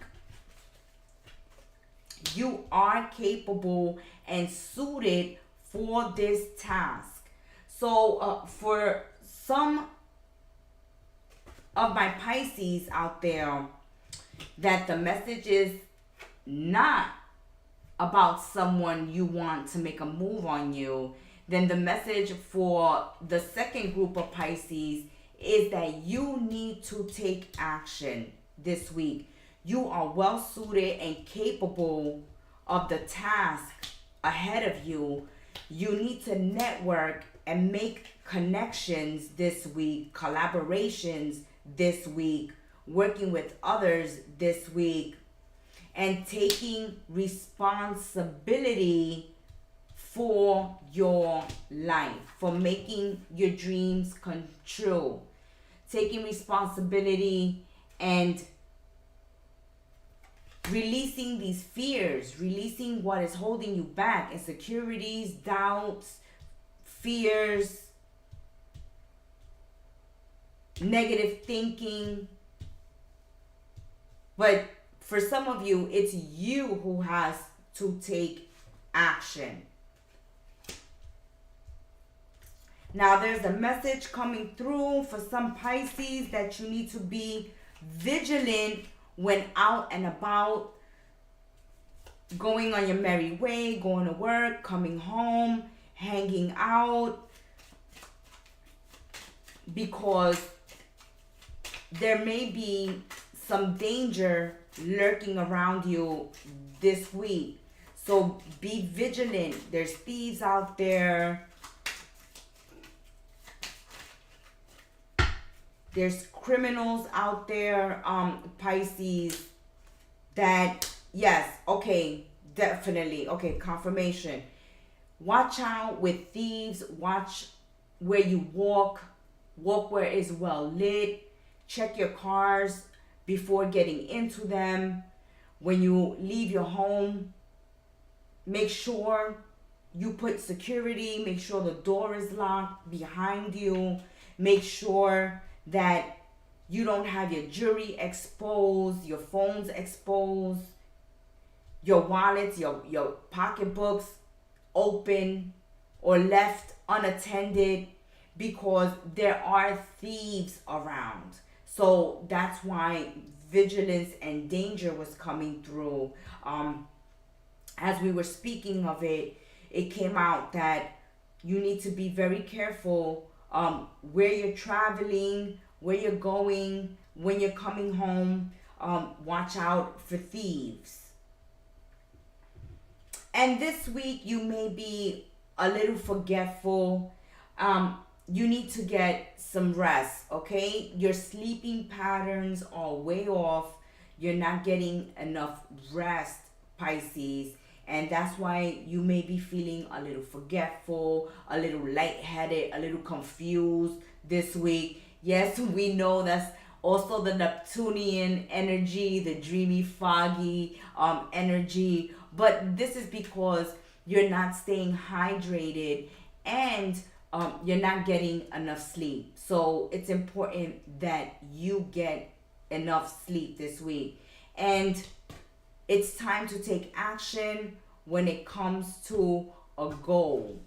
You are capable and suited for this task. So for some of my Pisces out there, that the message is not about someone you want to make a move on you, then the message for the second group of Pisces is that you need to take action this week. You are well suited and capable of the task ahead of you. You need to network and make connections this week, collaborations this week, working with others this week, and taking responsibility for your life, for making your dreams come true. Taking responsibility and releasing these fears, releasing what is holding you back, insecurities, doubts, fears, negative thinking. But for some of you, it's you who has to take action. Now, there's a message coming through for some Pisces that you need to be vigilant when out and about, going on your merry way, going to work, coming home, hanging out, because there may be some danger lurking around you this week. So be vigilant. There's thieves out there. There's criminals out there, Pisces, that, yes, okay, definitely, okay, confirmation. Watch out with thieves. Watch where you walk. Walk where it's well lit. Check your cars before getting into them. When you leave your home, make sure you put security. Make sure the door is locked behind you. Make sure that you don't have your jewelry exposed, your phones exposed, your wallets, your pocketbooks open or left unattended, because there are thieves around. So that's why vigilance and danger was coming through. As we were speaking of it, it came out that you need to be very careful where you're traveling, where you're going, when you're coming home. Watch out for thieves. And this week you may be a little forgetful. You need to get some rest, okay? Your sleeping patterns are way off. You're not getting enough rest, Pisces. And that's why you may be feeling a little forgetful, a little lightheaded, a little confused this week. Yes, we know that's also the Neptunian energy, the dreamy, foggy energy. But this is because you're not staying hydrated and you're not getting enough sleep. So it's important that you get enough sleep this week. And it's time to take action when it comes to a goal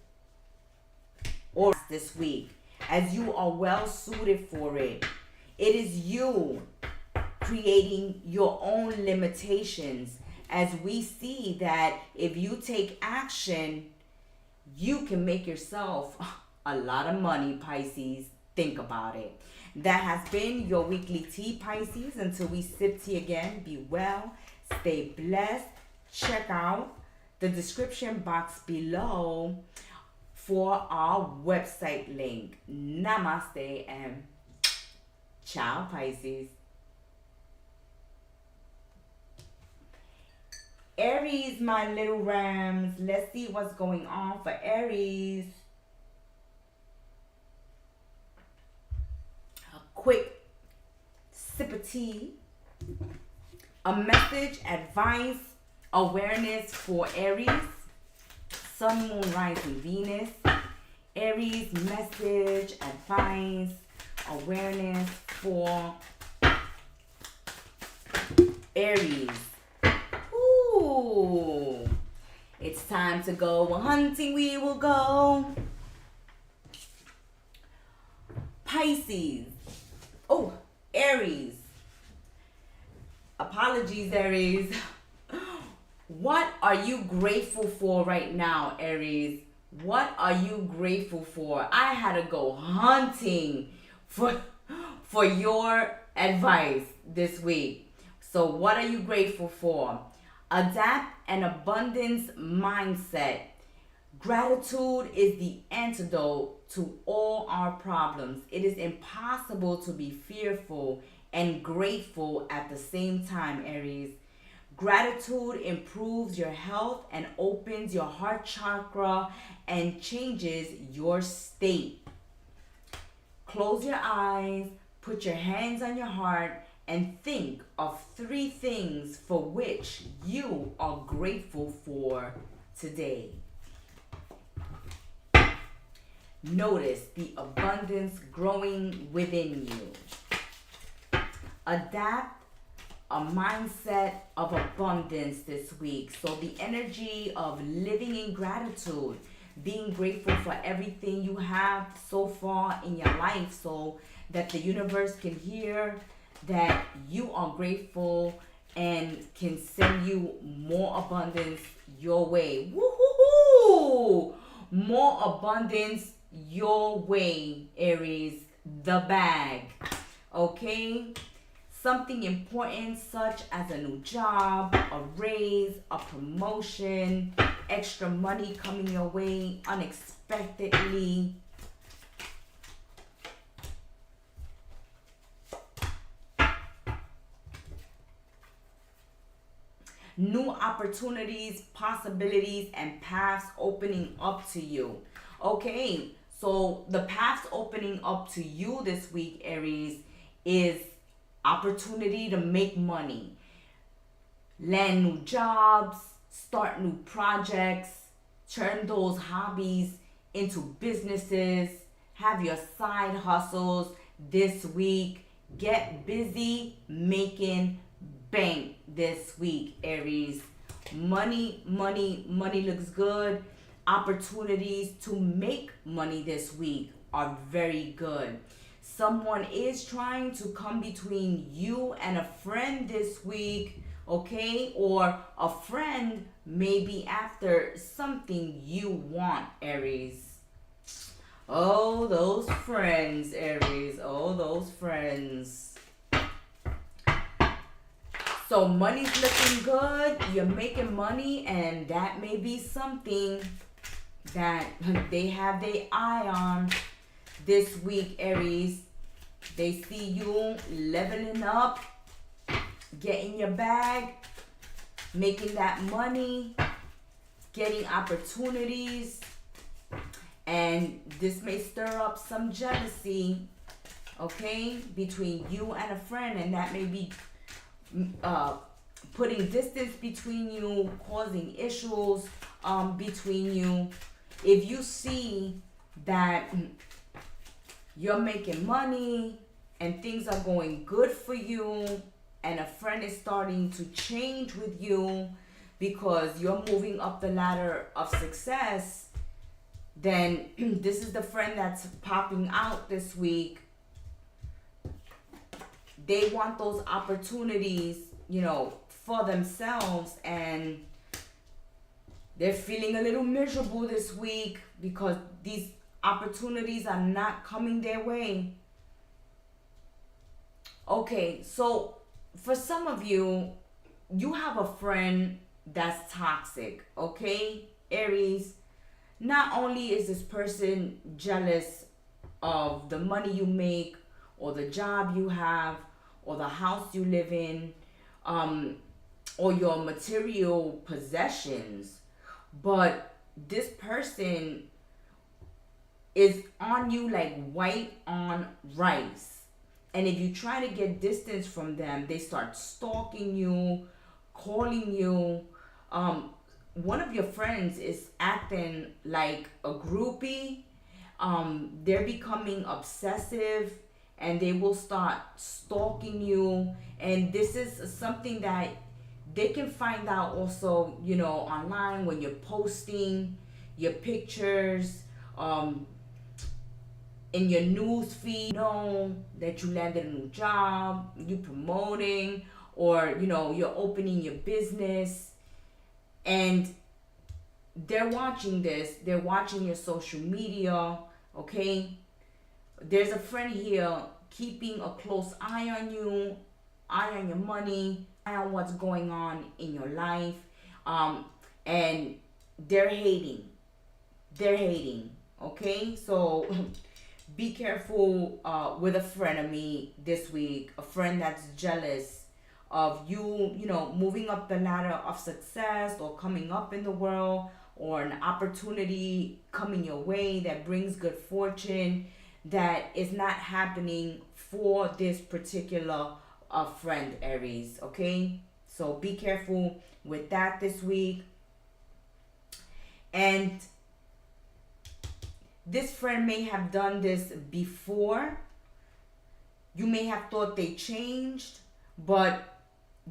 or this week, as you are well suited for it. It is you creating your own limitations, as we see that if you take action, you can make yourself a lot of money, Pisces. Think about it. That has been your weekly tea, Pisces. Until we sip tea again, be well, stay blessed. Check out the description box below for our website link. Namaste and ciao, Pisces. Aries, my little rams. Let's see what's going on for Aries. A quick sip of tea. A message, advice, awareness for Aries. Sun, Moon, Rising, Venus. Aries, message, advice, awareness for Aries. Ooh, it's time to go hunting. We will go. Pisces. Oh, Aries. Apologies, Aries. What are you grateful for right now, Aries? What are you grateful for? I had to go hunting for your advice this week. So what are you grateful for? Adapt an abundance mindset. Gratitude is the antidote to all our problems. It is impossible to be fearful and grateful at the same time, Aries. Gratitude improves your health and opens your heart chakra and changes your state. Close your eyes, put your hands on your heart, and think of 3 things for which you are grateful for today. Notice the abundance growing within you. Adapt a mindset of abundance this week. So the energy of living in gratitude, being grateful for everything you have so far in your life, so that the universe can hear that you are grateful and can send you more abundance your way. Woo-hoo-hoo! More abundance your way, Aries. The bag. Okay? Something important such as a new job, a raise, a promotion, extra money coming your way unexpectedly. New opportunities, possibilities, and paths opening up to you. Okay, so the paths opening up to you this week, Aries, is opportunity to make money, land new jobs, start new projects, turn those hobbies into businesses, have your side hustles this week. Get busy making bank this week, Aries. Money looks good. Opportunities to make money this week are very good. Someone is trying to come between you and a friend this week, okay? Or a friend may be after something you want, Aries. Oh, those friends, Aries. Oh, those friends. So money's looking good. You're making money, and that may be something that they have their eye on this week, Aries. They see you leveling up, getting your bag, making that money, getting opportunities, and this may stir up some jealousy, okay, between you and a friend, and that may be putting distance between you, causing issues between you. If you see that you're making money and things are going good for you, and a friend is starting to change with you because you're moving up the ladder of success, then this is the friend that's popping out this week. They want those opportunities, you know, for themselves, and they're feeling a little miserable this week because these opportunities are not coming their way. Okay, so for some of you, you have a friend that's toxic, okay, Aries? Not only is this person jealous of the money you make, or the job you have, or the house you live in, or your material possessions, but this person is on you like white on rice. And if you try to get distance from them, they start stalking you, calling you. One of your friends is acting like a groupie. They're becoming obsessive, and they will start stalking you. And this is something that they can find out also, you know, online when you're posting your pictures, in your news feed, you know that you landed a new job, you promoting, or, you know, you're opening your business, and they're watching this. They're watching your social media, okay? There's a friend here keeping a close eye on you, eye on your money, eye on what's going on in your life, and they're hating. They're hating, okay? So be careful with a frenemy this week, a friend that's jealous of you, you know, moving up the ladder of success, or coming up in the world, or an opportunity coming your way that brings good fortune, that is not happening for this particular friend, Aries, okay? So be careful with that this week. And this friend may have done this before. You may have thought they changed, but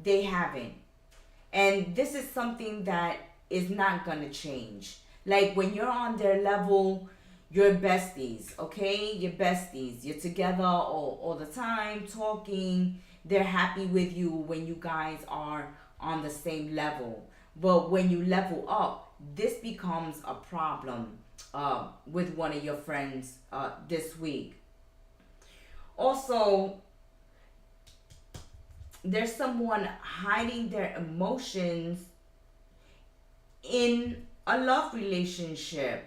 they haven't. And this is something that is not going to change. Like when you're on their level, you're besties, okay? You're besties. You're together all the time, talking. They're happy with you when you guys are on the same level. But when you level up, this becomes a problem with one of your friends this week. Also, there's someone hiding their emotions in a love relationship.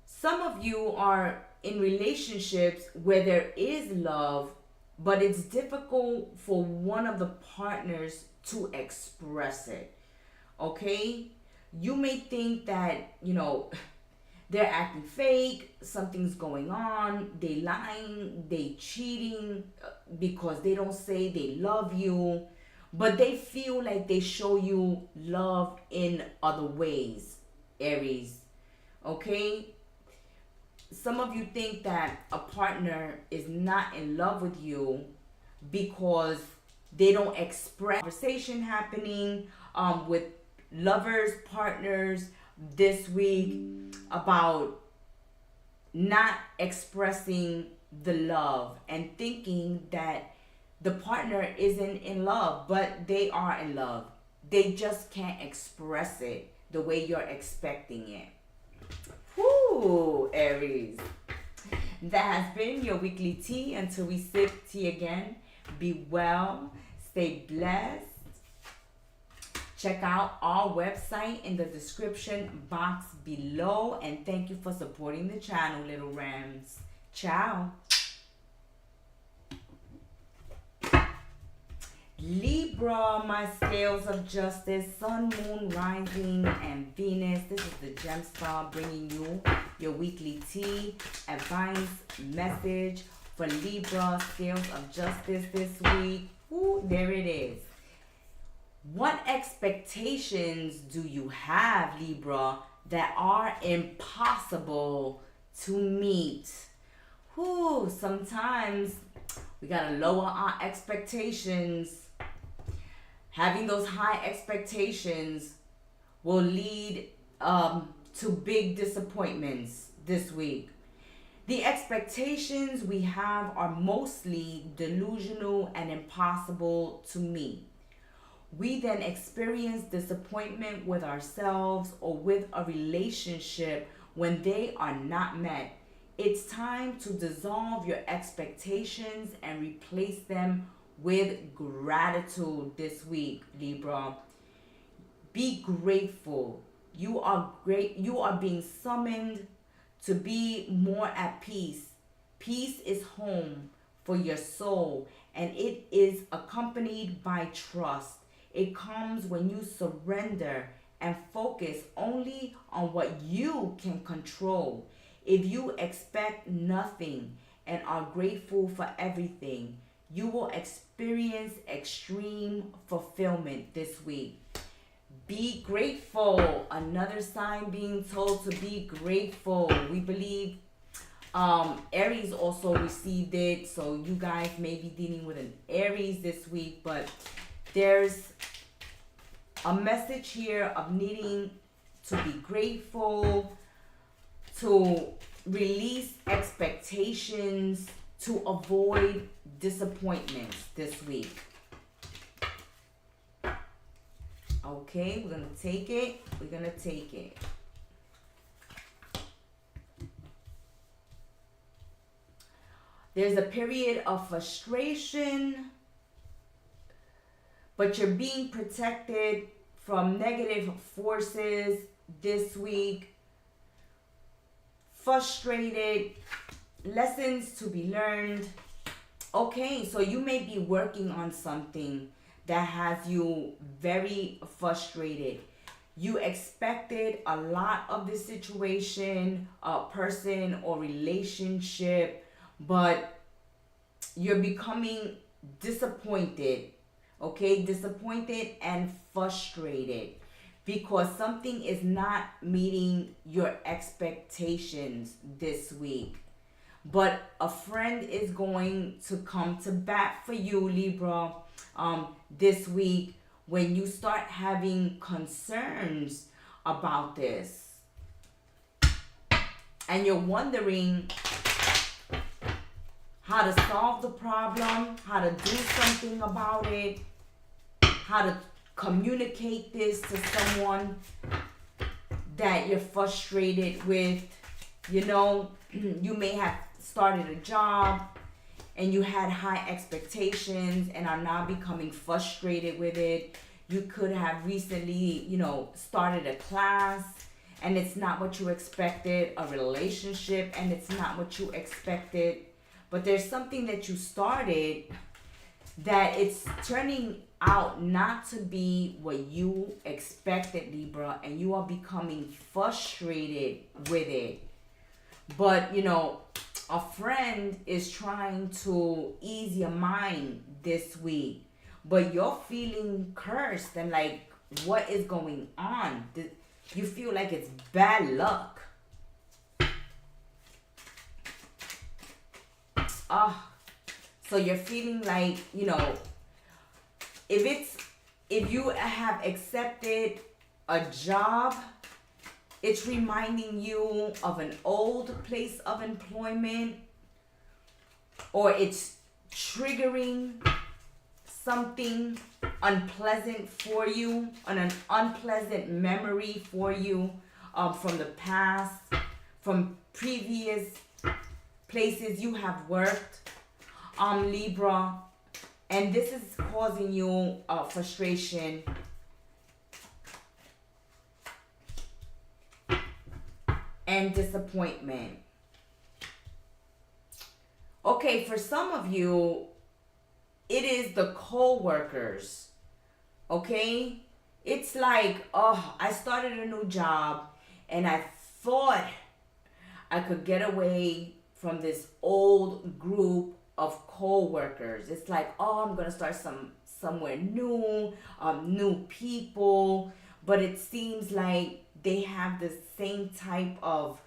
Some of you are in relationships where there is love, but it's difficult for one of the partners to express it, okay? You may think that, you know, they're acting fake, something's going on, they lying, they cheating because they don't say they love you, but they feel like they show you love in other ways, Aries, okay? Some of you think that a partner is not in love with you because they don't express conversation happening with lovers, partners this week about not expressing the love and thinking that the partner isn't in love, but they are in love. They just can't express it the way you're expecting it. Whoo, Aries. That has been your weekly tea. Until we sip tea again, be well, stay blessed. Check out our website in the description box below. And thank you for supporting the channel, little Rams. Ciao. Libra, my scales of justice, sun, moon, rising, and Venus. This is the Gem Star bringing you your weekly tea advice message for Libra, scales of justice this week. Ooh, there it is. What expectations do you have, Libra, that are impossible to meet? Ooh, sometimes we gotta lower our expectations. Having those high expectations will lead to big disappointments this week. The expectations we have are mostly delusional and impossible to meet. We then experience disappointment with ourselves or with a relationship when they are not met. It's time to dissolve your expectations and replace them with gratitude this week, Libra. Be grateful. You are great. You are being summoned to be more at peace. Peace is home for your soul, and it is accompanied by trust. It comes when you surrender and focus only on what you can control. If you expect nothing and are grateful for everything, you will experience extreme fulfillment this week. Be grateful. Another sign being told to be grateful. We believe Aries also received it, so you guys may be dealing with an Aries this week, but there's a message here of needing to be grateful, to release expectations, to avoid disappointments this week. Okay, we're going to take it. We're going to take it. There's a period of frustration, but you're being protected from negative forces this week. Frustrated, lessons to be learned. Okay, so you may be working on something that has you very frustrated. You expected a lot of this situation, person, or relationship, but you're becoming disappointed. Okay, disappointed and frustrated because something is not meeting your expectations this week. But a friend is going to come to bat for you, Libra, this week when you start having concerns about this. And you're wondering how to solve the problem, how to do something about it, how to communicate this to someone that you're frustrated with. You know, you may have started a job and you had high expectations and are now becoming frustrated with it. You could have recently, started a class and it's not what you expected, a relationship and it's not what you expected. But there's something that you started that it's turning out not to be what you expected, Libra, and you are becoming frustrated with it. But, a friend is trying to ease your mind this week, but you're feeling cursed and like, what is going on? You feel like it's bad luck. So you're feeling like, if you have accepted a job, it's reminding you of an old place of employment, or it's triggering something unpleasant for you, an unpleasant memory for you from the past, from previous places you have worked, Libra, and this is causing you frustration and disappointment. Okay, for some of you, it is the co-workers. Okay? It's like, oh, I started a new job and I thought I could get away from this old group of co-workers. It's like, oh, I'm going to start somewhere new, new people, but it seems like they have the same type of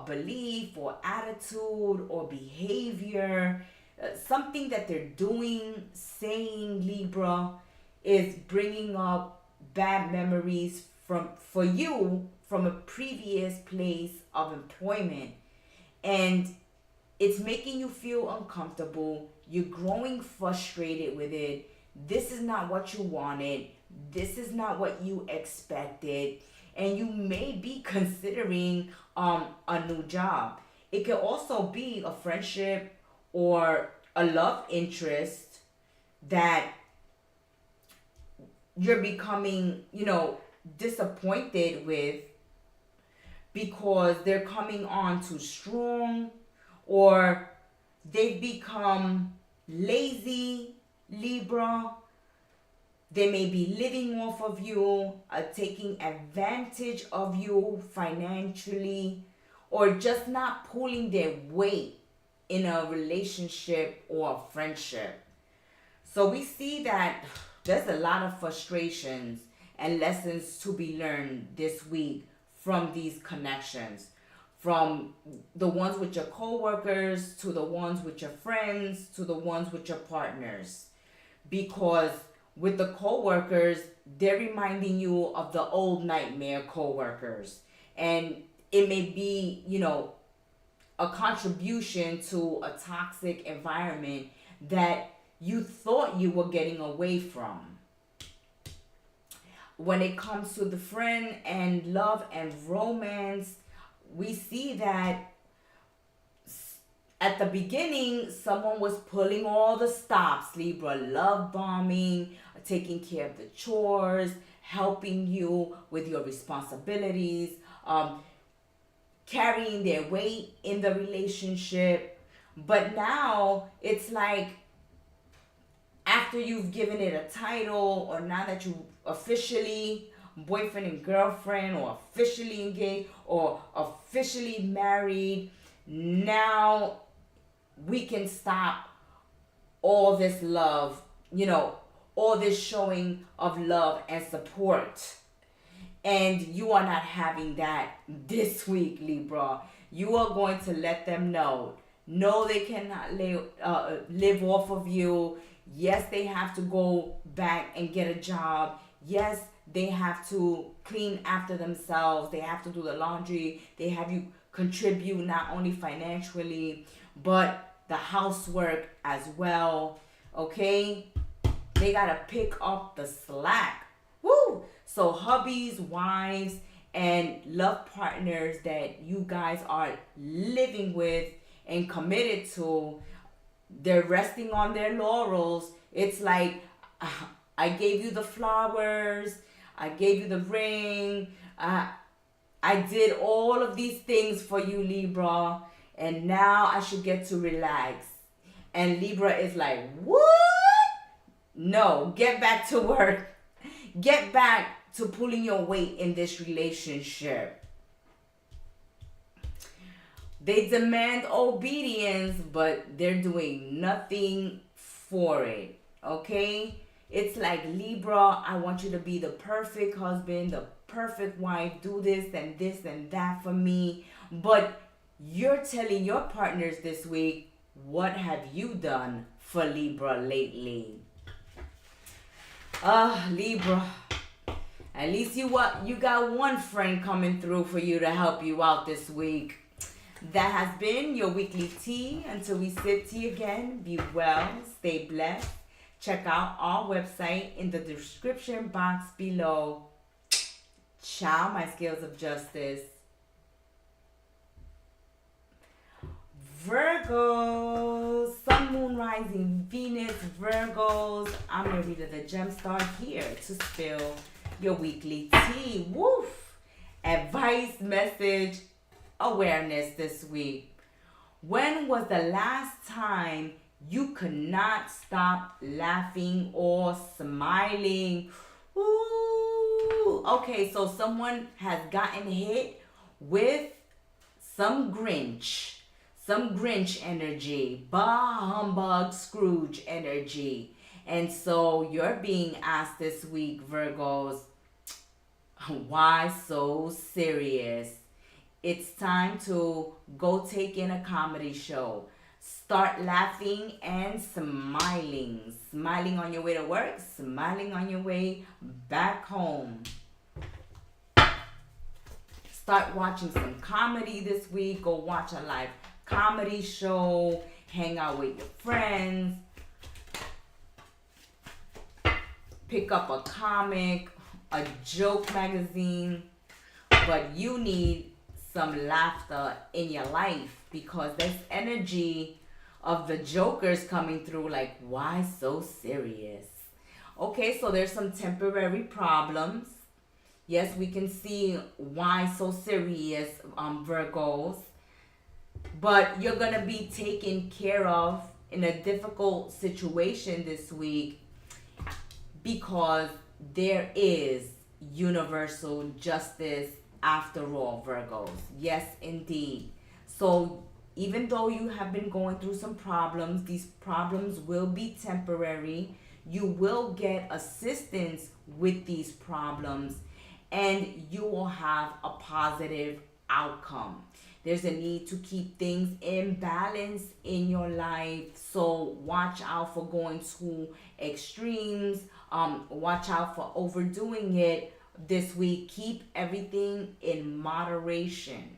belief or attitude or behavior. Something that they're doing, saying, Libra, is bringing up bad memories for you from a previous place of employment, and it's making you feel uncomfortable. You're growing frustrated with it. This is not what you wanted. This is not what you expected, and you may be considering a new job. It could also be a friendship or a love interest that you're becoming, disappointed with because they're coming on too strong, or they've become lazy, Libra. They may be living off of you, taking advantage of you financially, or just not pulling their weight in a relationship or a friendship. So we see that there's a lot of frustrations and lessons to be learned this week from these connections. From the ones with your coworkers, to the ones with your friends, to the ones with your partners. Because with the coworkers, they're reminding you of the old nightmare coworkers. And it may be, a contribution to a toxic environment that you thought you were getting away from. When it comes to the friend and love and romance, we see that at the beginning, someone was pulling all the stops, Libra, love bombing, taking care of the chores, helping you with your responsibilities, carrying their weight in the relationship. But now it's like, after you've given it a title, or now that you officially boyfriend and girlfriend, or officially engaged, or officially married, now we can stop all this love, all this showing of love and support. And you are not having that this week, Libra. You are going to let them know. No, they cannot live off of you. Yes, they have to go back and get a job. Yes, they have to clean after themselves. They have to do the laundry. They have you contribute not only financially, but the housework as well. Okay? They got to pick up the slack. Woo! So hubbies, wives, and love partners that you guys are living with and committed to, they're resting on their laurels. It's like, I gave you the flowers, I gave you the ring, I did all of these things for you, Libra, and now I should get to relax. And Libra is like, what? No, get back to work. Get back to pulling your weight in this relationship. They demand obedience, but they're doing nothing for it. Okay? It's like, Libra, I want you to be the perfect husband, the perfect wife, do this and that for me. But you're telling your partners this week, what have you done for Libra lately? Libra, at least you got one friend coming through for you to help you out this week. That has been your weekly tea. Until we sip tea again, be well, stay blessed. Check out our website in the description box below. Ciao, my scales of justice. Virgos, Sun, Moon, Rising, Venus, Virgos. I'm your reader, the Gem Star, here to spill your weekly tea. Woof! Advice, message, awareness this week. When was the last time you could not stop laughing or smiling? Ooh. Okay, so someone has gotten hit with some Grinch energy, bah humbug Scrooge energy. And so you're being asked this week, Virgos, why so serious? It's time to go take in a comedy show. Start laughing and smiling. Smiling on your way to work, smiling on your way back home. Start watching some comedy this week. Go watch a live comedy show. Hang out with your friends. Pick up a comic, a joke magazine. But you need some laughter in your life because this energy of the Joker's coming through like, why so serious? Okay, so there's some temporary problems. Yes, we can see why so serious, Virgos. But you're going to be taken care of in a difficult situation this week because there is universal justice after all, Virgos. Yes, indeed. So even though you have been going through some problems, these problems will be temporary. You will get assistance with these problems and you will have a positive outcome. There's a need to keep things in balance in your life. So watch out for going to extremes. Watch out for overdoing it this week. Keep everything in moderation.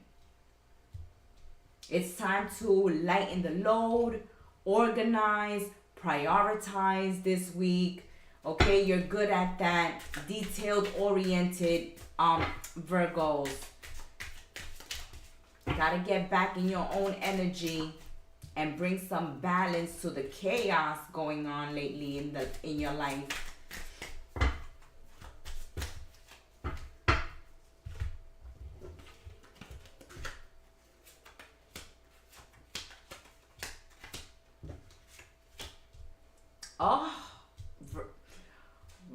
It's time to lighten the load, organize, prioritize this week. Okay, you're good at that. Detailed oriented Virgos. Gotta get back in your own energy and bring some balance to the chaos going on lately in your life. Oh,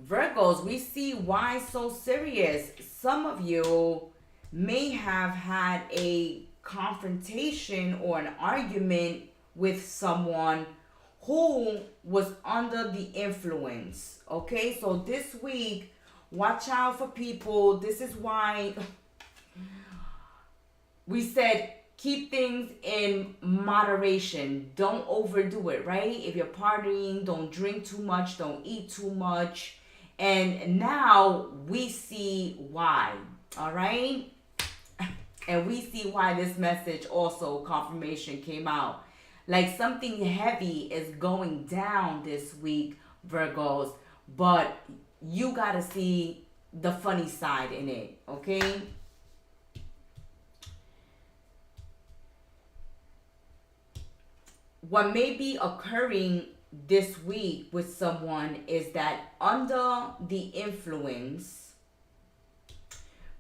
Virgos, we see why so serious. Some of you may have had a confrontation or an argument with someone who was under the influence. Okay, so this week, watch out for people. This is why we said keep things in moderation. Don't overdo it, right? If you're partying, don't drink too much, don't eat too much. And now we see why, all right? And we see why this message also, confirmation came out. Like something heavy is going down this week, Virgos. But you got to see the funny side in it, okay? What may be occurring this week with someone is that under the influence,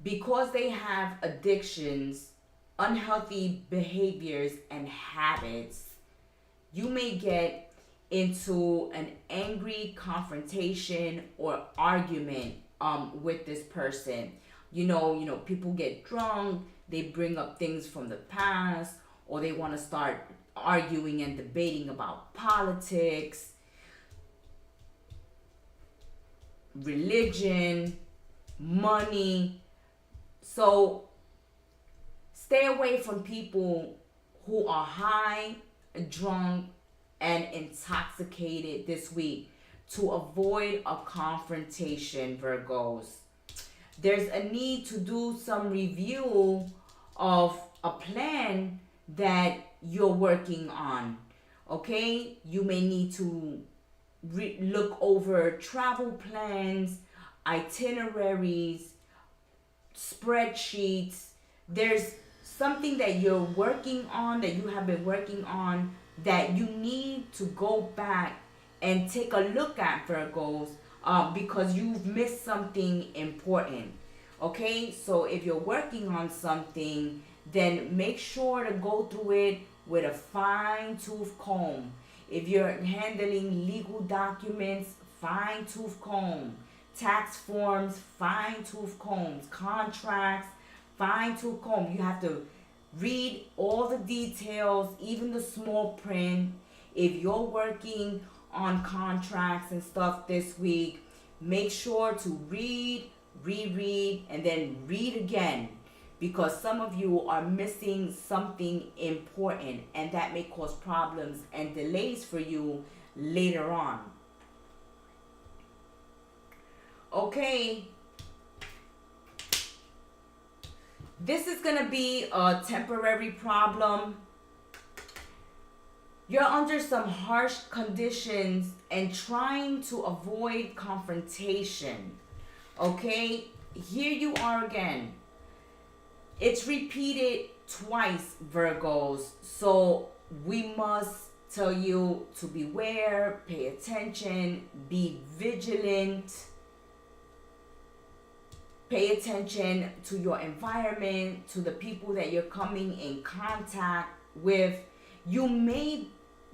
because they have addictions, unhealthy behaviors, and habits, you may get into an angry confrontation or argument with this person. You know, people get drunk, they bring up things from the past, or they want to start arguing and debating about politics, religion, money. So stay away from people who are high, drunk, and intoxicated this week to avoid a confrontation, Virgos. There's a need to do some review of a plan that you're working on. Okay, you may need to look over travel plans, itineraries, spreadsheets. There's something that you're working on, that you have been working on, that you need to go back and take a look at, Virgos, because you've missed something important. Okay, so if you're working on something, then make sure to go through it with a fine-tooth comb. If you're handling legal documents, fine-tooth comb. Tax forms, fine-tooth combs. Contracts, fine-tooth comb. You have to read all the details, even the small print. If you're working on contracts and stuff this week, make sure to read, reread, and then read again, because some of you are missing something important, and that may cause problems and delays for you later on. Okay, this is gonna be a temporary problem. You're under some harsh conditions and trying to avoid confrontation. Okay, here you are again. It's repeated twice, Virgos. So we must tell you to beware, pay attention, be vigilant. Pay attention to your environment, to the people that you're coming in contact with. You may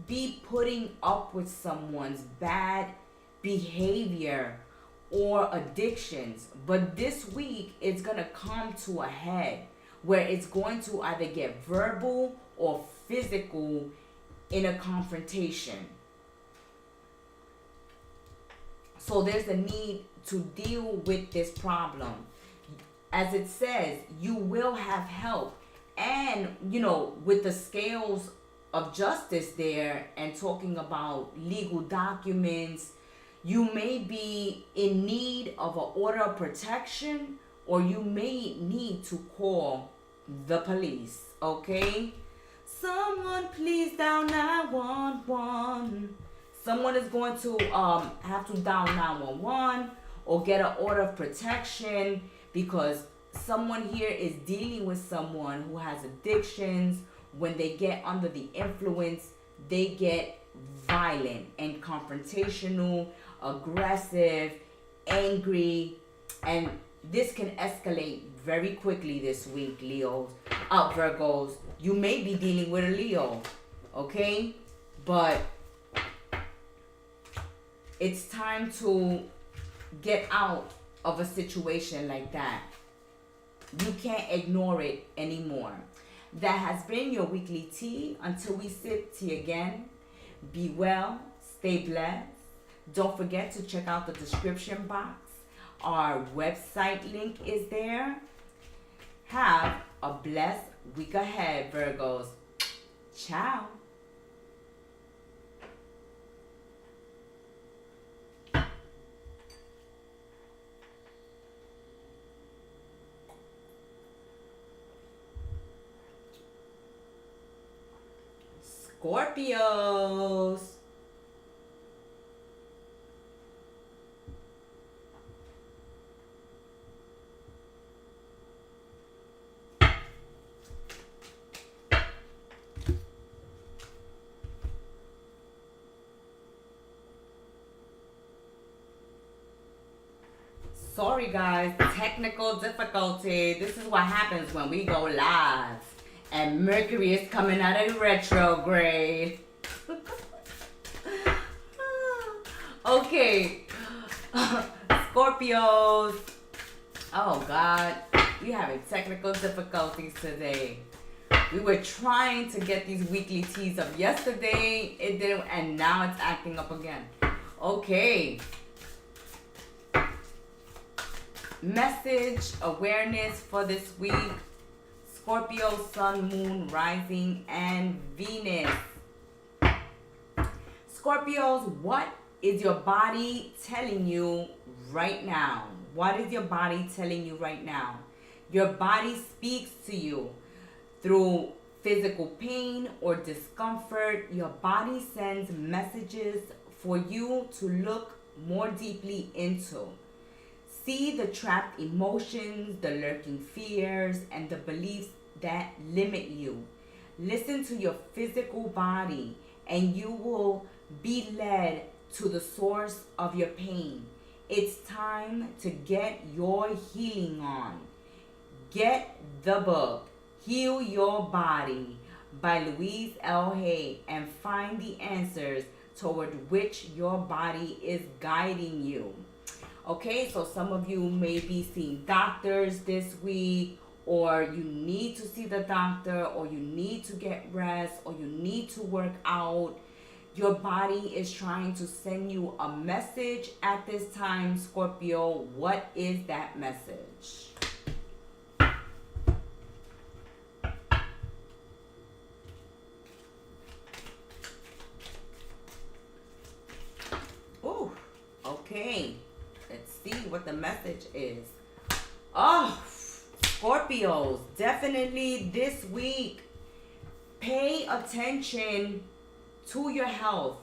be putting up with someone's bad behavior or addictions, but this week it's gonna come to a head where it's going to either get verbal or physical in a confrontation. So there's a need to deal with this problem. As it says, you will have help. And, with the scales of justice there and talking about legal documents, you may be in need of an order of protection, or you may need to call the police, okay? Someone please dial 911. Someone is going to have to dial 911 or get an order of protection, because someone here is dealing with someone who has addictions. When they get under the influence, they get violent and confrontational, aggressive, angry, and this can escalate very quickly this week, Leos. Virgos, you may be dealing with a Leo, okay? But it's time to get out of a situation like that. You can't ignore it anymore. That has been your weekly tea. Until we sip tea again, be well, stay blessed. Don't forget to check out the description box. Our website link is there. Have a blessed week ahead, Virgos. Ciao. Scorpios. Sorry guys, technical difficulty. This is what happens when we go live and Mercury is coming out of retrograde. Okay, Scorpios. Oh God, we having technical difficulties today. We were trying to get these weekly teas up yesterday, it didn't, and now it's acting up again. Okay. Message, awareness for this week. Scorpio, Sun, Moon, Rising, and Venus. Scorpios, what is your body telling you right now? What is your body telling you right now? Your body speaks to you through physical pain or discomfort, your body sends messages for you to look more deeply into. See the trapped emotions, the lurking fears, and the beliefs that limit you. Listen to your physical body, and you will be led to the source of your pain. It's time to get your healing on. Get the book, Heal Your Body by Louise L. Hay, and find the answers toward which your body is guiding you. Okay, so some of you may be seeing doctors this week, or you need to see the doctor, or you need to get rest, or you need to work out. Your body is trying to send you a message at this time, Scorpio. What is that message? Oh, okay. Let's see what the message is. Oh, Scorpios, definitely this week, pay attention to your health.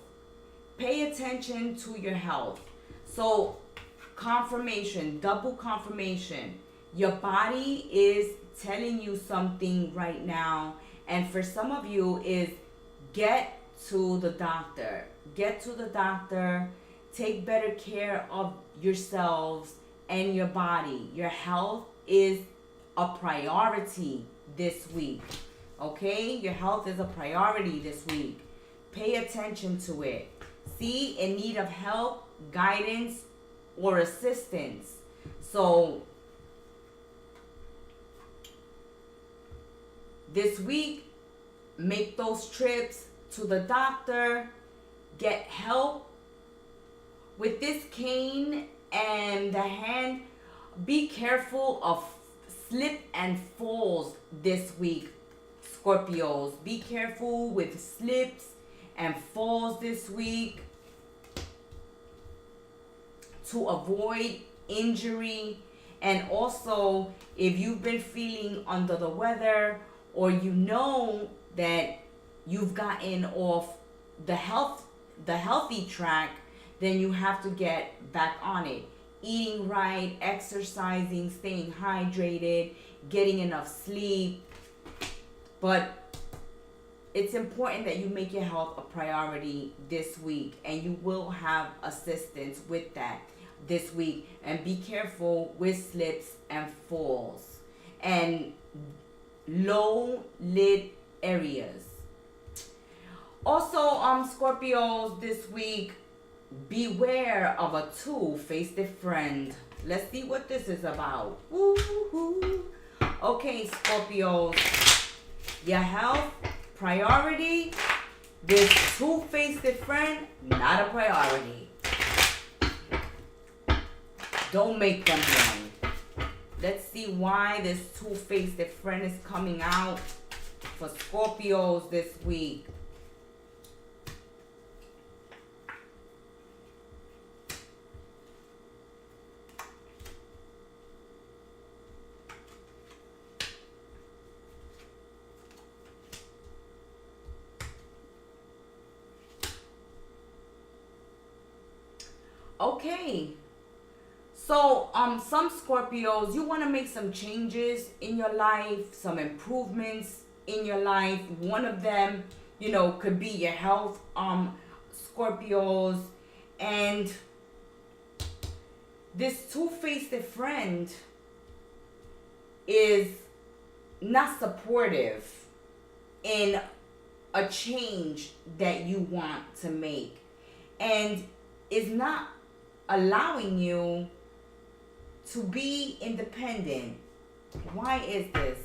Pay attention to your health. So, confirmation, double confirmation. Your body is telling you something right now. And for some of you is get to the doctor. Get to the doctor. Take better care of yourselves and your body. Your health is a priority this week. Okay? Your health is a priority this week. Pay attention to it. See, in need of help, guidance, or assistance. So, this week, make those trips to the doctor. Get help with this cane and the hand. Be careful of slip and falls this week, Scorpios. Be careful with slips and falls this week to avoid injury. And also, if you've been feeling under the weather, or you know that you've gotten off the healthy track, then you have to get back on it. Eating right, exercising, staying hydrated, getting enough sleep. But it's important that you make your health a priority this week, and you will have assistance with that this week. And be careful with slips and falls and low lit areas. Also, Scorpios, this week, beware of a two-faced friend. Let's see what this is about. Woo-hoo. Okay, Scorpios, your health priority. This two-faced friend, not a priority. Don't make them one. Let's see why this two-faced friend is coming out for Scorpios this week. Okay, so some Scorpios, you want to make some changes in your life, some improvements in your life. One of them, could be your health, Scorpios. And this two-faced friend is not supportive in a change that you want to make, and is not allowing you to be independent. Why is this?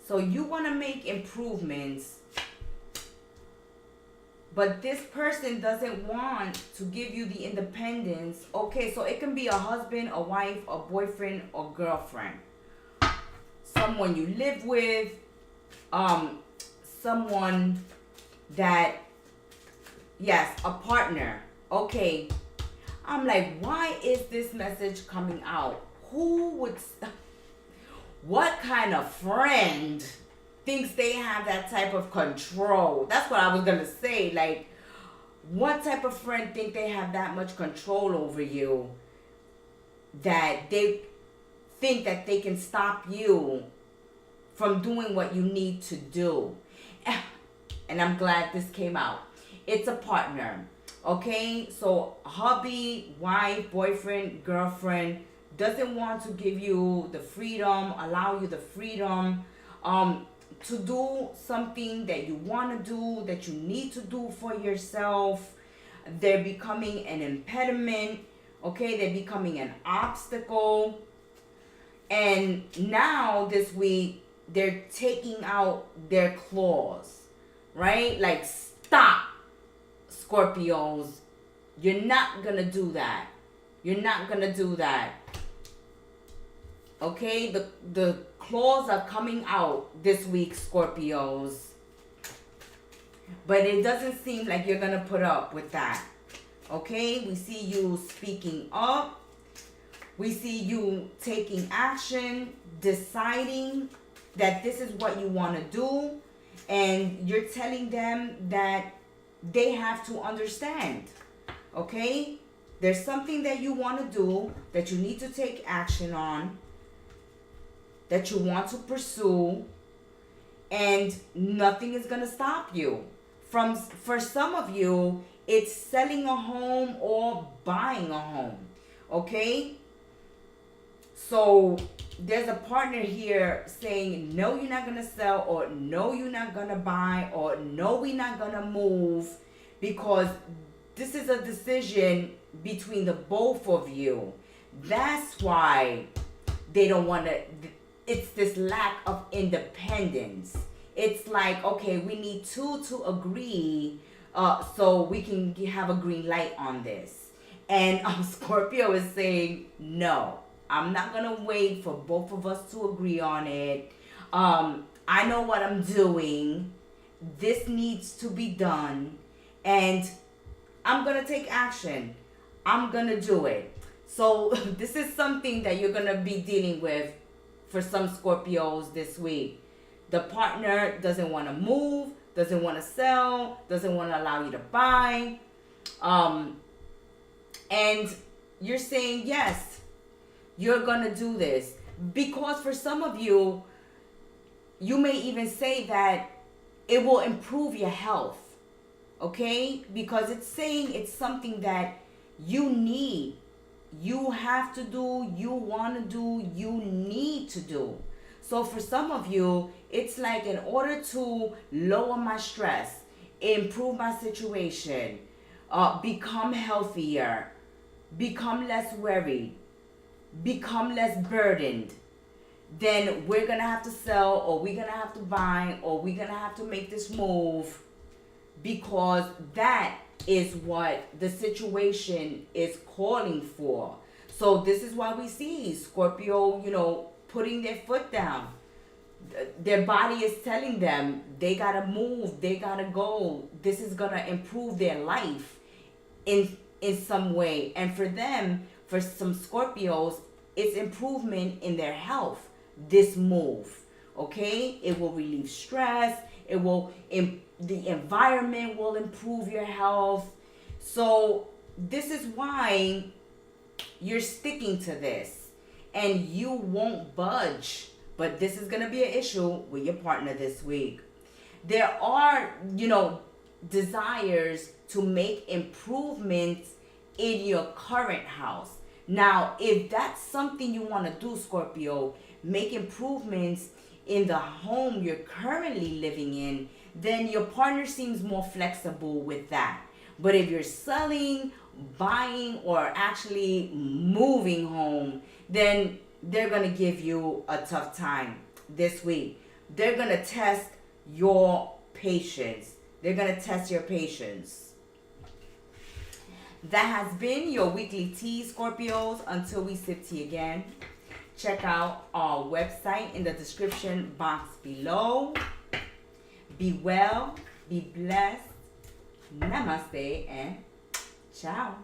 So you want to make improvements, but this person doesn't want to give you the independence. Okay, so it can be a husband, a wife, a boyfriend, or girlfriend. Someone you live with, someone that, yes, a partner. Okay, I'm like, why is this message coming out? Who would, what kind of friend thinks they have that type of control? That's what I was going to say. Like, what type of friend think they have that much control over you that they think that they can stop you from doing what you need to do? And I'm glad this came out. It's a partner. Okay, so hubby, wife, boyfriend, girlfriend doesn't want to give you the freedom, allow you the freedom to do something that you want to do, that you need to do for yourself. They're becoming an impediment. Okay, they're becoming an obstacle. And now this week, they're taking out their claws, right? Like, stop, Scorpios. You're not going to do that. You're not going to do that. Okay, the claws are coming out this week, Scorpios. But it doesn't seem like you're going to put up with that. Okay, we see you speaking up. We see you taking action, deciding that this is what you want to do. And you're telling them that they have to understand. Okay, there's something that you want to do, that you need to take action on, that you want to pursue, and nothing is going to stop you. For some of you, it's selling a home or buying a home. Okay? So there's a partner here saying, no, you're not going to sell, or no, you're not going to buy, or no, we're not going to move, because this is a decision between the both of you. That's why they don't want to. It's this lack of independence. It's like, okay, we need two to agree so we can have a green light on this. And Scorpio is saying, no, I'm not going to wait for both of us to agree on it. I know what I'm doing. This needs to be done. And I'm going to take action. I'm going to do it. So this is something that you're going to be dealing with for some Scorpios this week. The partner doesn't want to move, doesn't want to sell, doesn't want to allow you to buy. And you're saying, yes, you're going to do this. Because for some of you, you may even say that it will improve your health. Okay? Because it's saying it's something that you need. You have to do, you want to do, you need to do. So for some of you, it's like, in order to lower my stress, improve my situation, become healthier, become less worried, become less burdened, then we're going to have to sell, or we're going to have to buy, or we're going to have to make this move, because that is what the situation is calling for. So this is why we see Scorpio, putting their foot down. Their body is telling them they gotta move, they gotta go. This is gonna improve their life in some way. And for them, for some Scorpios, it's improvement in their health, this move. Okay? It will relieve stress. It will the environment will improve your health. So this is why you're sticking to this, and you won't budge. But this is going to be an issue with your partner this week. There are, desires to make improvements in your current house. Now, if that's something you want to do, Scorpio, make improvements in the home you're currently living in, then your partner seems more flexible with that. But if you're selling, buying, or actually moving home, then they're going to give you a tough time this week. They're going to test your patience. They're going to test your patience. That has been your weekly tea, Scorpios. Until we sip tea again, check out our website in the description box below. Be well, be blessed. Namaste and ciao.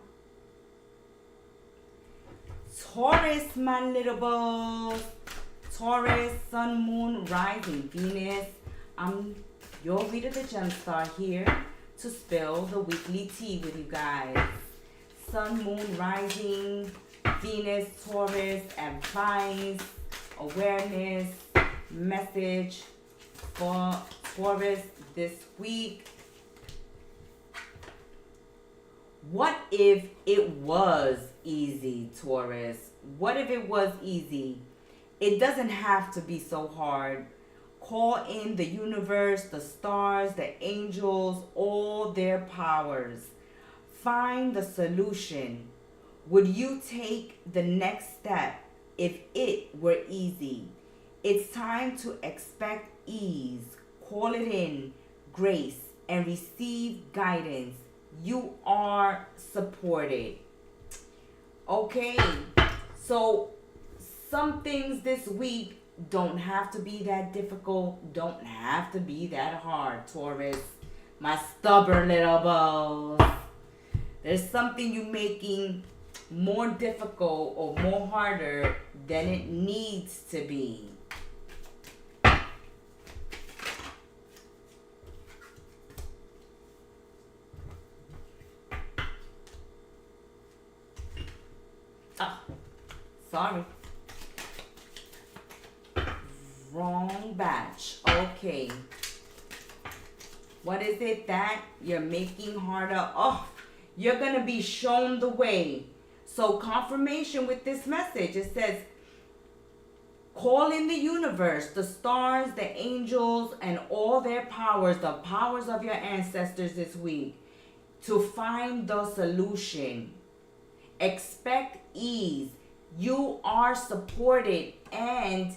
Taurus, my little bulls. Taurus, Sun, Moon, Rising, Venus. I'm your reader, the Gem Star, here to spill the weekly tea with you guys. Sun, Moon, Rising, Venus, Taurus, advice, awareness, message for Taurus this week. What if it was easy, Taurus? What if it was easy? It doesn't have to be so hard. Call in the universe, the stars, the angels, all their powers. Find the solution. Would you take the next step if it were easy? It's time to expect ease. Call it in, grace, and receive guidance. You are supported. Okay, so some things this week don't have to be that difficult, don't have to be that hard, Taurus. My stubborn little balls. There's something you making more difficult or more harder than it needs to be. Oh, sorry. Wrong batch. Okay. What is it that you're making harder? Oh, you're going to be shown the way. So confirmation with this message. It says, call in the universe, the stars, the angels, and all their powers, the powers of your ancestors this week, to find the solution. Expect ease. You are supported, and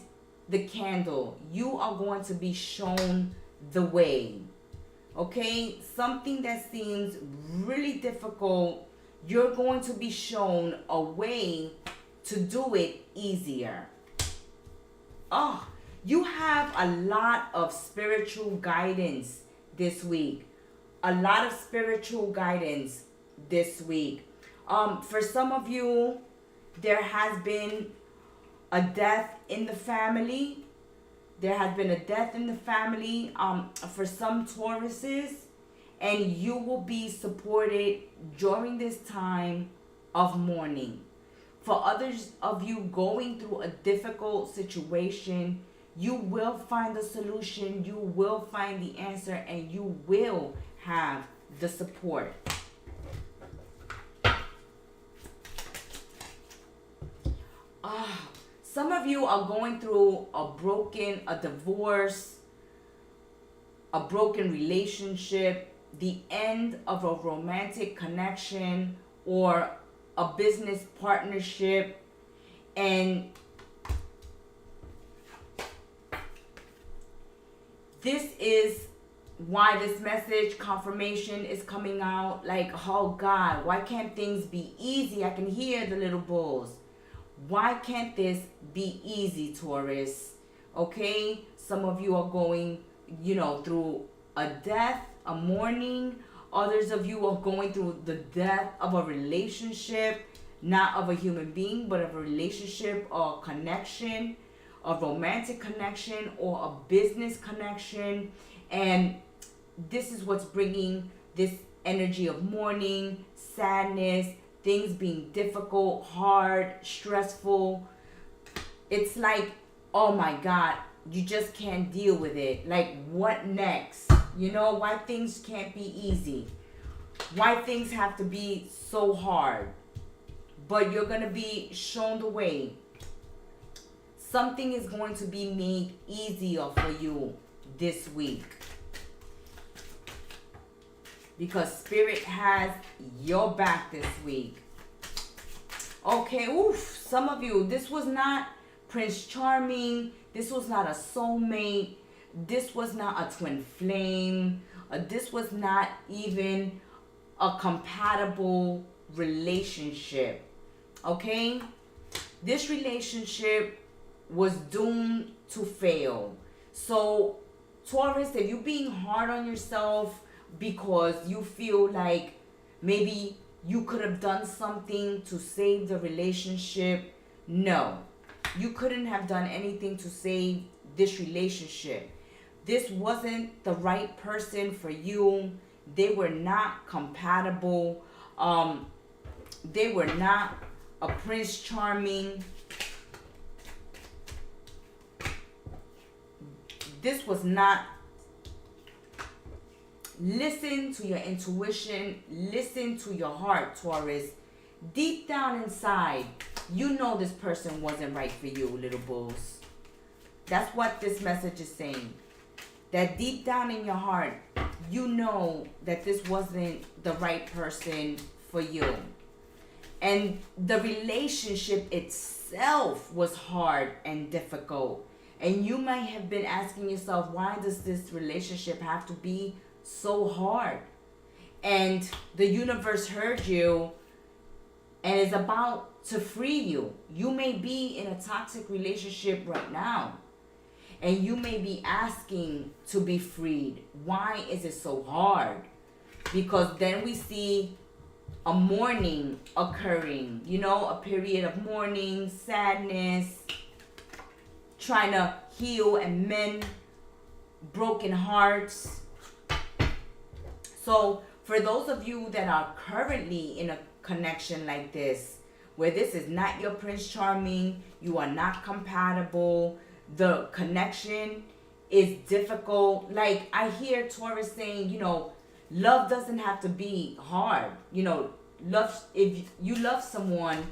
the candle, you are going to be shown the way. Okay, something that seems really difficult, you're going to be shown a way to do it easier. Oh, you have a lot of spiritual guidance this week. A lot of spiritual guidance this week. For some of you, there has been a death in the family. There has been a death in the family for some Tauruses, and you will be supported during this time of mourning. For others of you going through a difficult situation, you will find the solution, you will find the answer, and you will have the support. Some of you are going through a divorce, a broken relationship, the end of a romantic connection, or a business partnership. And this is why this message confirmation is coming out. Like, oh God, why can't things be easy? I can hear the little bulls. Why can't this be easy, Taurus? Okay, some of you are going, through a death, a mourning. Others of you are going through the death of a relationship, not of a human being, but of a relationship or connection, a romantic connection or a business connection. And this is what's bringing this energy of mourning, sadness, things being difficult, hard, stressful. It's like, oh my God, you just can't deal with it. Like, what next? Why things can't be easy. Why things have to be so hard. But you're going to be shown the way. Something is going to be made easier for you this week. Because Spirit has your back this week. Okay, some of you, this was not Prince Charming. This was not a soulmate. This was not a twin flame. This was not even a compatible relationship. Okay? This relationship was doomed to fail. So, Taurus, if you're being hard on yourself because you feel like maybe you could have done something to save the relationship. No, you couldn't have done anything to save this relationship. This wasn't the right person for you. They were not compatible. They were not a Prince Charming. This was not. Listen to your intuition. Listen to your heart, Taurus. Deep down inside, you know this person wasn't right for you, little bulls. That's what this message is saying. That deep down in your heart, you know that this wasn't the right person for you. And the relationship itself was hard and difficult. And you might have been asking yourself, why does this relationship have to be so hard? And the universe heard you and is about to free you. You may be in a toxic relationship right now, and you may be asking to be freed. Why is it so hard? Because then we see a mourning occurring, a period of mourning, sadness, trying to heal and mend broken hearts. So for those of you that are currently in a connection like this, where this is not your Prince Charming, you are not compatible, the connection is difficult. Like I hear Taurus saying, love doesn't have to be hard. Love, if you love someone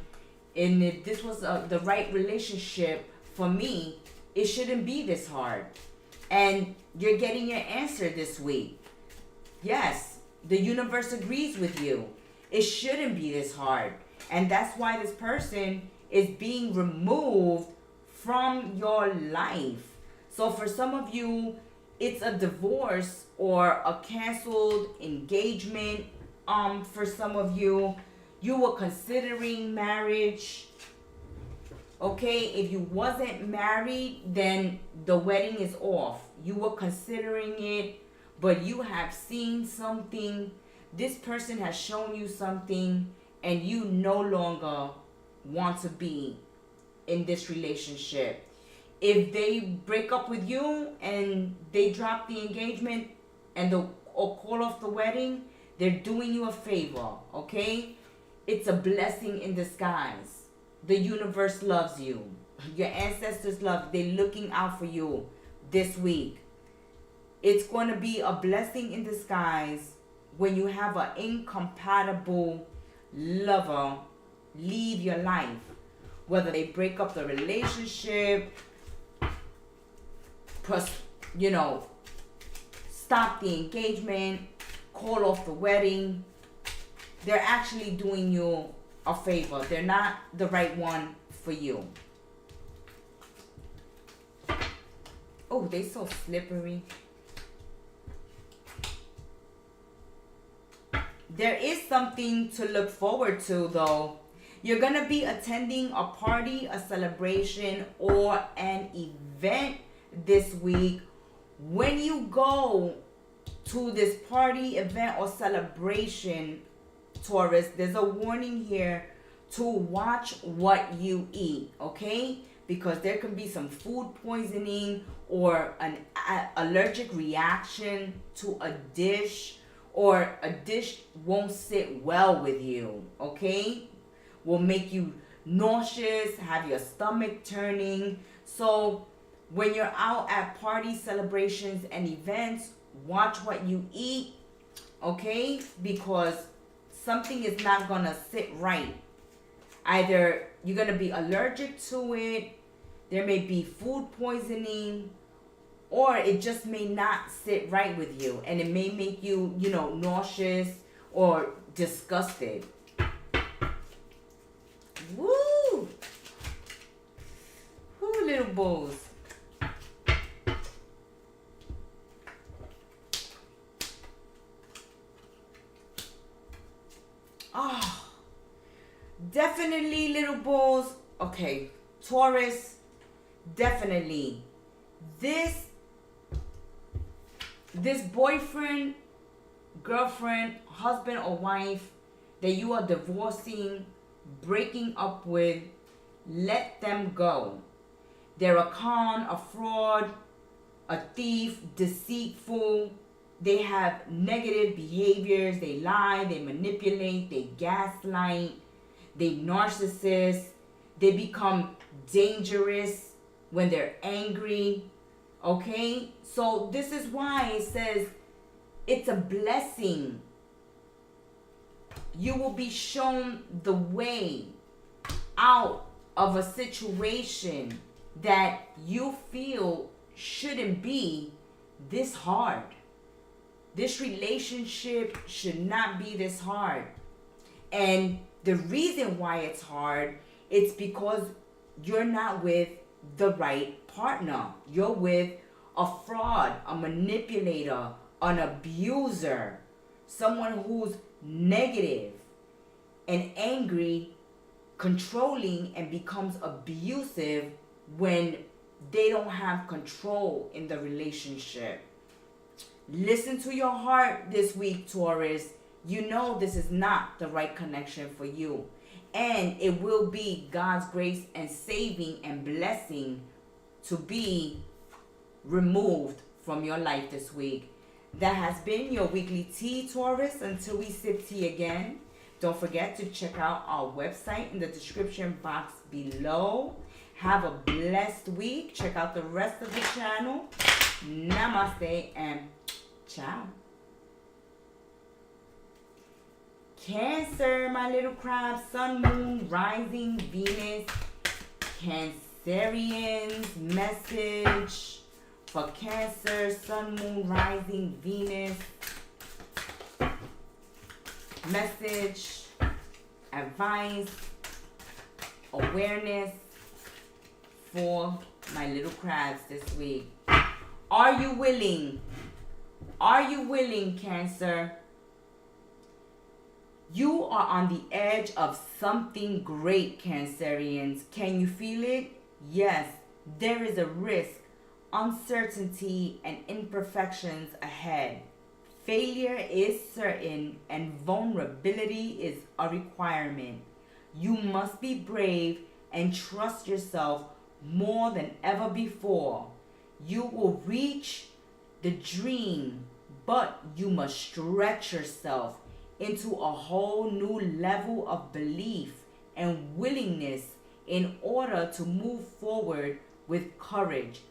and if this was the right relationship for me, it shouldn't be this hard. And you're getting your answer this week. Yes, the universe agrees with you. It shouldn't be this hard. And that's why this person is being removed from your life. So for some of you, it's a divorce or a canceled engagement. For some of you, you were considering marriage. Okay, if you wasn't married, then the wedding is off. You were considering it, but you have seen something. This person has shown you something, and you no longer want to be in this relationship. If they break up with you and they drop the engagement or call off the wedding, they're doing you a favor, okay? It's a blessing in disguise. The universe loves you. Your ancestors love. They're looking out for you this week. It's going to be a blessing in disguise when you have an incompatible lover leave your life. Whether they break up the relationship, stop the engagement, call off the wedding, they're actually doing you a favor. They're not the right one for you. Oh, they're so slippery. There is something to look forward to, though. You're going to be attending a party, a celebration, or an event this week. When you go to this party, event, or celebration, Taurus, there's a warning here to watch what you eat, okay? Because there can be some food poisoning or an allergic reaction to a dish, or a dish won't sit well with you, okay? Will make you nauseous, have your stomach turning. So when you're out at parties, celebrations, and events, watch what you eat, okay? Because something is not gonna sit right. Either you're gonna be allergic to it, there may be food poisoning, or it just may not sit right with you, and it may make you, nauseous or disgusted. Woo! Woo, little bulls. Oh, definitely, little bulls. Okay, Taurus, definitely. This boyfriend, girlfriend, husband, or wife that you are divorcing, breaking up with, let them go. They're a con, a fraud, a thief, deceitful. They have negative behaviors. They lie, they manipulate, they gaslight, they narcissist. They become dangerous when they're angry. Okay? So this is why it says it's a blessing. You will be shown the way out of a situation that you feel shouldn't be this hard. This relationship should not be this hard. And the reason why it's hard, it's because you're not with the right partner. You're with a fraud, a manipulator, an abuser, someone who's negative and angry, controlling, and becomes abusive when they don't have control in the relationship. Listen to your heart this week, Taurus. You know this is not the right connection for you. And it will be God's grace and saving and blessing to be removed from your life this week. That has been your weekly tea, Taurus. Until we sip tea again, don't forget to check out our website in the description box below. Have a blessed week. Check out the rest of the channel. Namaste and ciao. Cancer, my little crab, sun, moon, rising, Venus, Cancerians, message for Cancer, sun, moon, rising, Venus, message, advice, awareness for my little crabs this week. Are you willing? Are you willing, Cancer? You are on the edge of something great, Cancerians. Can you feel it? Yes, there is a risk, uncertainty, and imperfections ahead. Failure is certain and vulnerability is a requirement. You must be brave and trust yourself more than ever before. You will reach the dream, but you must stretch yourself into a whole new level of belief and willingness in order to move forward with courage.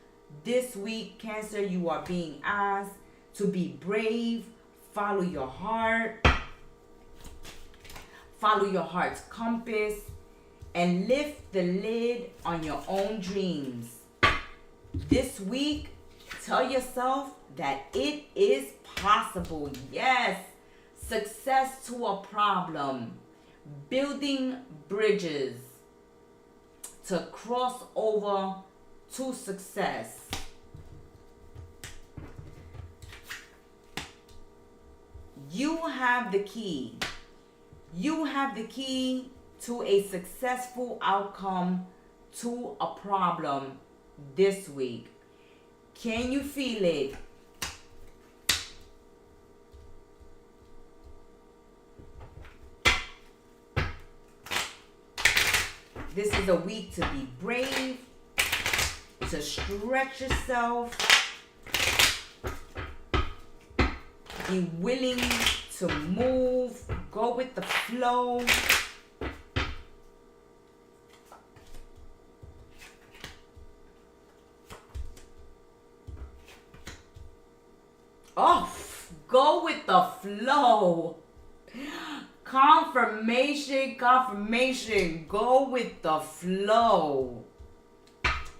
This week, Cancer, you are being asked to be brave, follow your heart, follow your heart's compass, and lift the lid on your own dreams. This week, tell yourself that it is possible. Yes. Success to a problem. Building bridges to cross over to success. You have the key. You have the key to a successful outcome to a problem this week. Can you feel it? This is a week to be brave, to stretch yourself, be willing to move, go with the flow. Oh, go with the flow. Confirmation, go with the flow.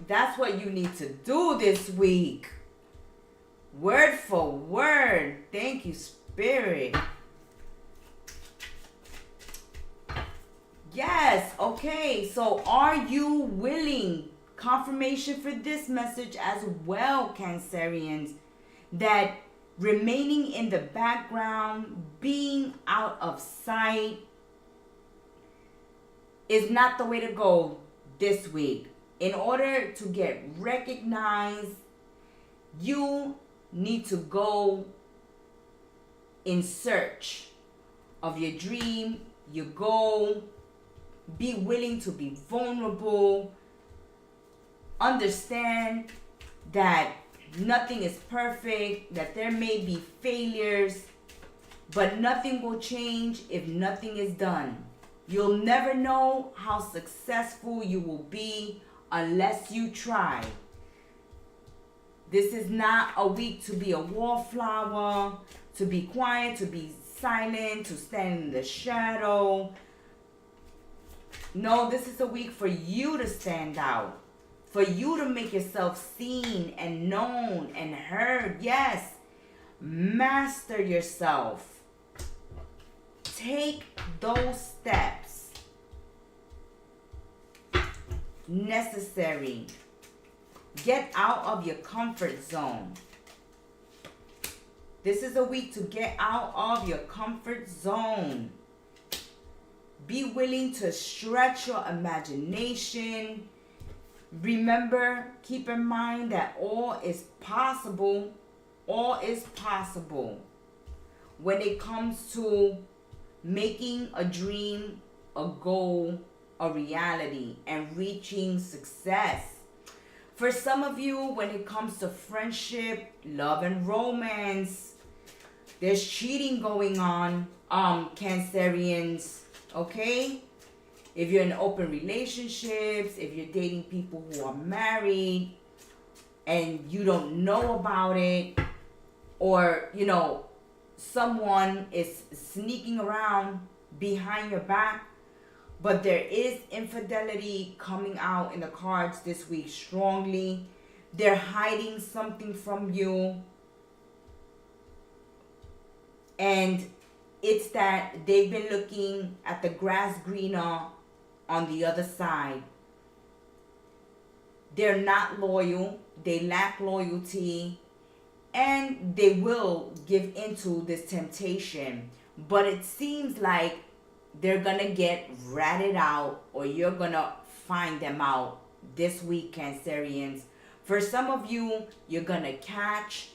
That's what you need to do this week. Word for word. Thank you, Spirit. Yes, okay. So are you willing? Confirmation for this message as well, Cancerians. That remaining in the background, being out of sight is not the way to go this week. In order to get recognized, you need to go in search of your dream your goal. Be willing to be vulnerable. Understand that nothing is perfect, that there may be failures, but nothing will change if nothing is done. You'll never know how successful you will be unless you try. This is not a week to be a wallflower, to be quiet, to be silent, to stand in the shadow. No, this is a week for you to stand out, for you to make yourself seen and known and heard. Yes, master yourself. Take those steps necessary. Get out of your comfort zone. This is a week to get out of your comfort zone. Be willing to stretch your imagination. Remember, keep in mind that all is possible. All is possible when it comes to making a dream, a goal, a reality, and reaching success. For some of you, when it comes to friendship, love, and romance, there's cheating going on, Cancerians, okay? If you're in open relationships, if you're dating people who are married and you don't know about it, or, you know, someone is sneaking around behind your back, but there is infidelity coming out in the cards this week strongly. They're hiding something from you. And it's that they've been looking at the grass greener on the other side. They're not loyal. They lack loyalty. And they will give into this temptation. But it seems like they're going to get ratted out, or you're going to find them out this week, Cancerians. For some of you, you're going to catch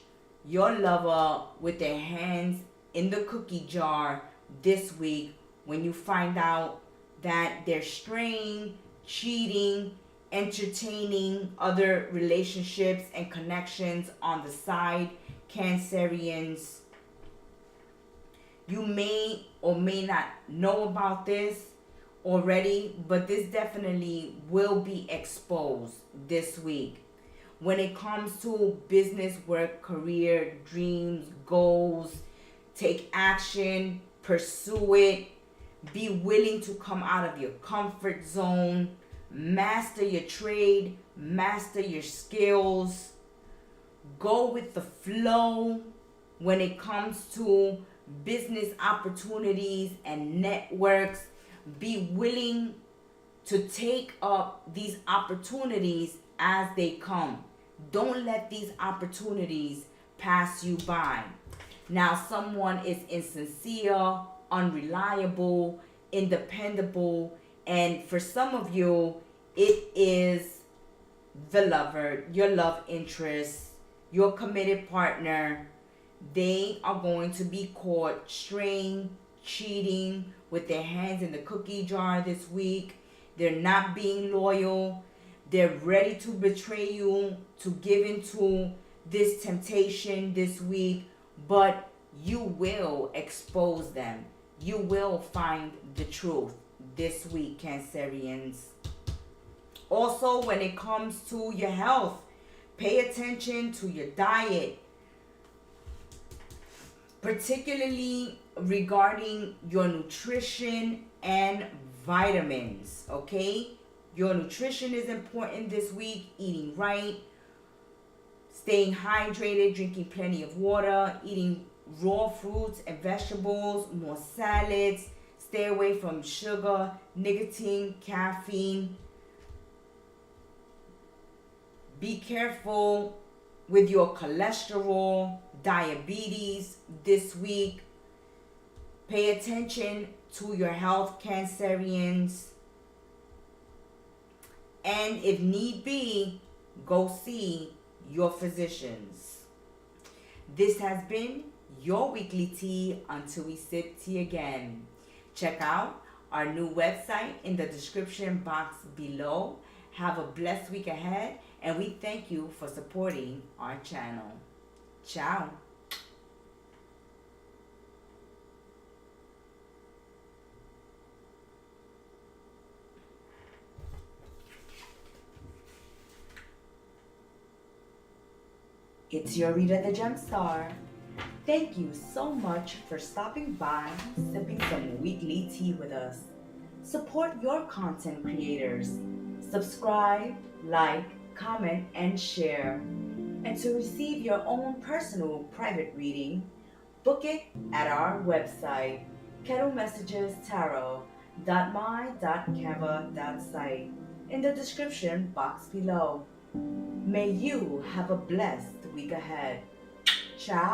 your lover with their hands in the cookie jar this week when you find out that they're straying, cheating, entertaining other relationships and connections on the side, Cancerians. You may or may not know about this already, but this definitely will be exposed this week. When it comes to business, work, career, dreams, goals, take action, pursue it, be willing to come out of your comfort zone, master your trade, master your skills, go with the flow when it comes to business opportunities and networks. Be willing to take up these opportunities as they come. Don't let these opportunities pass you by. Now, someone is insincere, unreliable, independable, and for some of you, it is the lover, your love interest, your committed partner. They are going to be caught straying, cheating, with their hands in the cookie jar this week. They're not being loyal. They're ready to betray you, to give into this temptation this week. But you will expose them. You will find the truth this week, Cancerians. Also, when it comes to your health, pay attention to your diet, particularly regarding your nutrition and vitamins, okay? Your nutrition is important this week, eating right, staying hydrated, drinking plenty of water, eating raw fruits and vegetables, more salads, stay away from sugar, nicotine, caffeine. Be careful with your cholesterol, diabetes this week. Pay attention to your health, Cancerians. And if need be, go see your physicians. This has been your weekly tea until we sip tea again. Check out our new website in the description box below. Have a blessed week ahead, and we thank you for supporting our channel. Ciao. It's your Rita the Gemstar. Thank you so much for stopping by, sipping some weekly tea with us. Support your content creators. Subscribe, like, comment, and share. And to receive your own personal private reading, book it at our website, kettlemessagestarot.my.canva.site, in the description box below. May you have a blessed week ahead. Ciao.